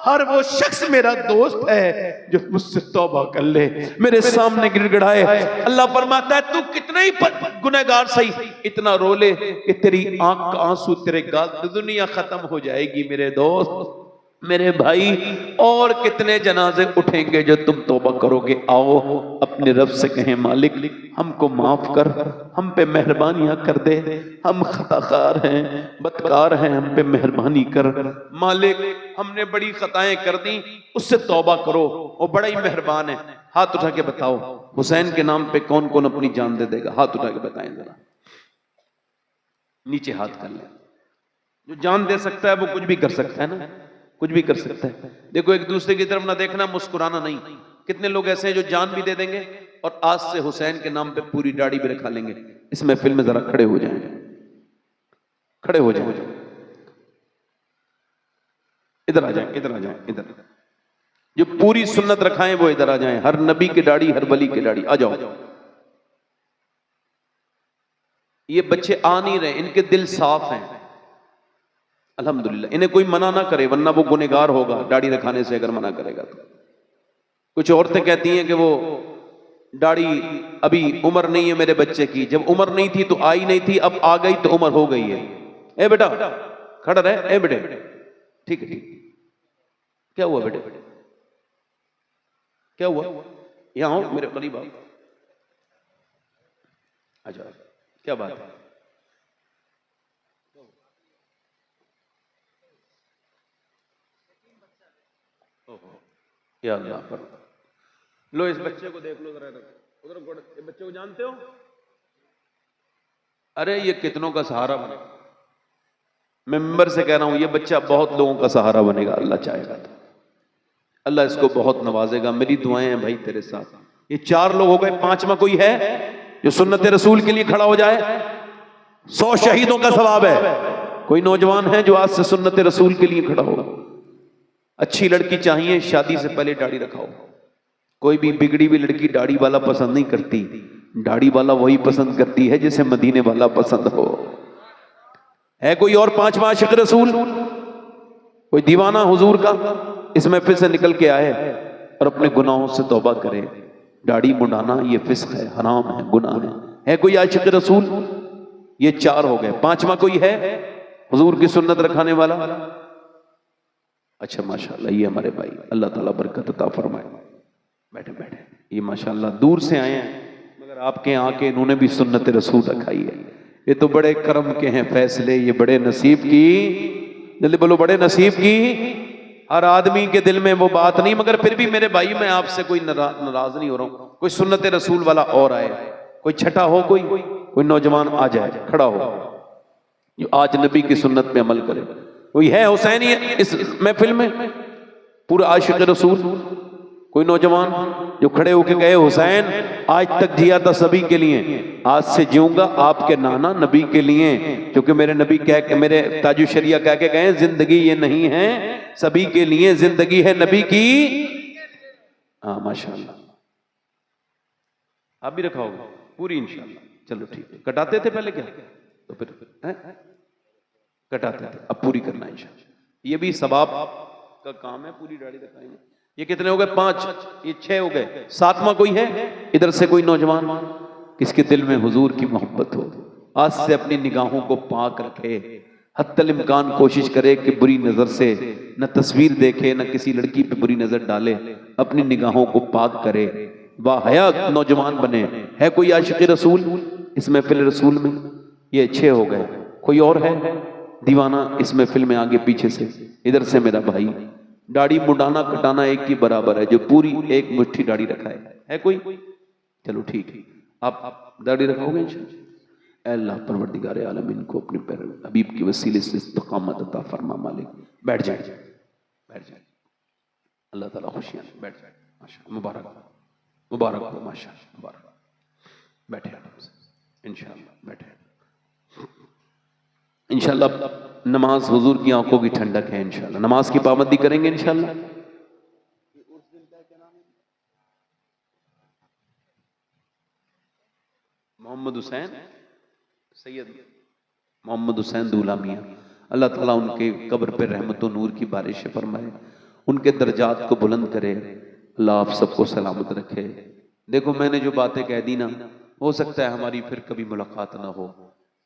[SPEAKER 2] ہر وہ شخص میرا دوست ہے جو مجھ سے توبہ کر لے، میرے سامنے گڑ گڑائے. اللہ فرماتا ہے تو کتنے ہی گنہگار صحیح اتنا رو لے کہ تیری آنکھ کا آنسو تیرے گال، دنیا ختم ہو جائے گی میرے دوست میرے بھائی. اور کتنے جنازے اٹھیں گے جو تم توبہ کرو گے. آؤ اپنے رب سے کہیں مالک ہم کو معاف کر، ہم پہ مہربانیاں کر دے، ہم خطا کار ہیں، بدکار ہیں، ہم پہ مہربانی کر. مالک ہم نے بڑی خطائیں کر دیں، اس سے توبہ کرو، وہ بڑا ہی مہربان ہے. ہاتھ اٹھا کے بتاؤ حسین کے نام پہ کون کون اپنی جان دے دے گا؟ ہاتھ اٹھا کے بتائیں ذرا، نیچے ہاتھ کر لیں. جو جان دے سکتا ہے وہ کچھ بھی کر سکتا ہے نا، کچھ بھی کر سکتا ہے. دیکھو ایک دوسرے کی طرف نہ دیکھنا، مسکرانا نہیں. کتنے لوگ ایسے ہیں جو جان بھی دے دیں گے اور آج سے حسین کے نام پہ پوری داڑھی بھی رکھا لیں گے. اس محفل میں ذرا کھڑے ہو جائیں، کھڑے ہو جائیں، ادھر آ جائیں، ادھر آ جائیں، ادھر. جو پوری سنت رکھائیں وہ ادھر آ جائیں. ہر نبی کی داڑھی، ہر ولی کی داڑھی. آ جاؤ. یہ بچے آ نہیں رہے، ان کے دل صاف ہیں الحمدللہ. انہیں کوئی منع نہ کرے ورنہ وہ گنہگار ہوگا داڑھی رکھانے سے اگر منع کرے گا تو. کچھ عورتیں کہتی ہیں کہ وہ داڑھی ابھی عمر نہیں ہے میرے بچے کی. جب عمر نہیں تھی تو آئی نہیں تھی، اب آ گئی تو عمر ہو گئی ہے. اے بیٹا کھڑا رہے. اے بیٹے ٹھیک ہے، ٹھیک. کیا ہوا بیٹے؟ کیا ہوا؟ یہاں ہو میرے قریب آؤ. اچھا کیا بات ہے؟ یا اللہ پر لو اس بچے کو دیکھ لو ذرا ادھر. بچے کو جانتے ہو؟ ارے یہ کتنوں کا سہارا بنے گا. میں ممبر سے کہہ رہا ہوں یہ بچہ بہت لوگوں کا سہارا بنے گا اللہ چاہے گا تو. اللہ اس کو بہت نوازے گا. میری دعائیں ہیں بھائی تیرے ساتھ. یہ 4 لوگ ہو گئے، 5واں کوئی ہے جو سنت رسول کے لیے کھڑا ہو جائے؟ 100 شہیدوں کا ثواب ہے. کوئی نوجوان ہے جو آج سے سنت رسول کے لیے کھڑا ہوگا؟ اچھی لڑکی چاہیے، شادی سے پہلے داڑھی رکھاؤ. کوئی بھی بگڑی ہوئی لڑکی داڑھی والا پسند نہیں کرتی. داڑھی والا وہی پسند کرتی ہے جسے مدینے والا پسند ہو. ہے کوئی اور 5واں عاشق رسول؟ کوئی دیوانہ حضور کا اس محفل سے نکل کے آئے اور اپنے گناہوں سے توبہ کرے. داڑھی منڈانا یہ فسق ہے، حرام ہے، گناہ ہے.
[SPEAKER 1] ہے کوئی عاشق رسول؟ یہ 4 ہو گئے. 5واں کوئی ہے حضور کی سنت رکھانے والا؟ اچھا ماشاءاللہ یہ ہمارے بھائی، اللہ تعالیٰ برکت عطا فرمائے. بیٹھے بیٹھے، یہ ماشاءاللہ دور سے آئے ہیں مگر آپ کے آ کے انہوں نے بھی سنت رسول رکھائی ہے. یہ تو بڑے کرم کے ہیں فیصلے، یہ بڑے نصیب کی، جلدی بولو بڑے نصیب کی. ہر آدمی کے دل میں وہ بات نہیں، مگر پھر بھی میرے بھائی میں آپ سے کوئی ناراض نہیں ہو رہا ہوں. کوئی سنت رسول والا اور آئے، کوئی چھٹا ہو، کوئی نوجوان آ جائے کھڑا ہو جو آج نبی کی سنت پہ عمل کرے. کوئی ہے حسینی اس محفل میں پورا عاشق رسول؟ کوئی نوجوان جو کھڑے ہو کے کہے حسین آج تک جیا تھا سبھی کے لیے، آج سے جیوں گا آپ کے نانا نبی کے لیے، کیونکہ میرے نبی کہہ کے، میرے تاج الشریعہ کہہ کے گئے زندگی یہ نہیں ہے سبھی کے لیے، زندگی ہے نبی کی. ہاں ماشاءاللہ آپ بھی رکھا ہوگا پوری انشاءاللہ. چلو ٹھیک ہے. کٹاتے تھے پہلے کیا؟ تو پھر کٹاتے تھے، اب پوری کرنا انشاءاللہ. یہ بھی ثواب کا کام ہے، پوری داڑھی رکھائیں گے. یہ کتنے ہو گئے؟ 5. یہ 6 ہو گئے. 7واں کوئی ہے ادھر سے؟ کوئی نوجوان کس کے دل میں حضور کی محبت ہو، آج سے اپنی نگاہوں کو پاک رکھے، حتی الامکان کوشش کرے کہ بری نظر سے نہ تصویر دیکھے، نہ کسی لڑکی پہ بری نظر ڈالے، اپنی نگاہوں کو پاک کرے، باحیا نوجوان بنے. ہے کوئی عاشق رسول اس محفل رسول میں؟ یہ 6 ہو گئے. کوئی اور ہے دیوانہ اس محفل میں؟ آگے پیچھے سے ادھر سے میرا بھائی. داڑھی مڈانا کٹانا ایک کی برابر ہے جو پوری ایک مٹھی داڑھی رکھائے. ہے کوئی؟ چلو ٹھیک ہے، آپ داڑھی رکھاؤ گے انشاءاللہ. اے اللہ پروردگار عالم ان کو اپنے پیر حبیب کی وسیلے سے استقامت عطا فرما مالک. بیٹھ جائیں بیٹھ جائیں. اللہ تعالیٰ خوشیاں. بیٹھ جائیں. ماشاءاللہ مبارک مبارک ہو. ماشاءاللہ مبارک. بیٹھے انشاءاللہ بیٹھے. انشاءاللہ نماز حضور کی آنکھوں کی ٹھنڈک ہے. انشاءاللہ نماز کی پابندی کریں گے انشاءاللہ. محمد حسین سید محمد حسین دولہ میاں، اللہ تعالیٰ ان کے قبر پہ رحمت و نور کی بارش فرمائے، ان کے درجات کو بلند کرے. اللہ آپ سب کو سلامت رکھے. دیکھو میں نے جو باتیں کہہ دی نا، ہو سکتا ہے ہماری پھر کبھی ملاقات نہ ہو،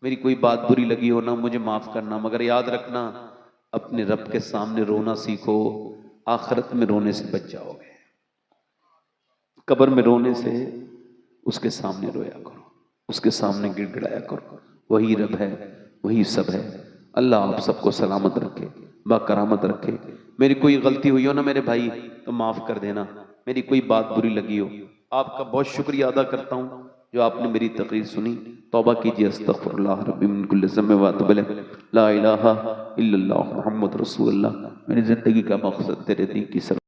[SPEAKER 1] میری کوئی بات بری لگی ہو نا مجھے معاف کرنا، مگر یاد رکھنا اپنے رب کے سامنے رونا سیکھو، آخرت میں رونے سے بچ جاؤ گے. قبر میں رونے سے اس کے سامنے رویا کرو، اس کے سامنے گڑ گڑایا کرو. وہی رب ہے، وہی سب ہے. اللہ آپ سب کو سلامت رکھے، با کرامت رکھے. میری کوئی غلطی ہوئی ہو نا میرے بھائی تو معاف کر دینا، میری کوئی بات بری لگی ہو. آپ کا بہت شکریہ ادا کرتا ہوں جو آپ نے میری تقریر سنی. توبہ کیجیے. استغفر اللہ ربی من کل ذنب واتوب الیہ. لا الہ الا اللہ محمد رسول اللہ. میری زندگی کا مقصد تیرے دین کی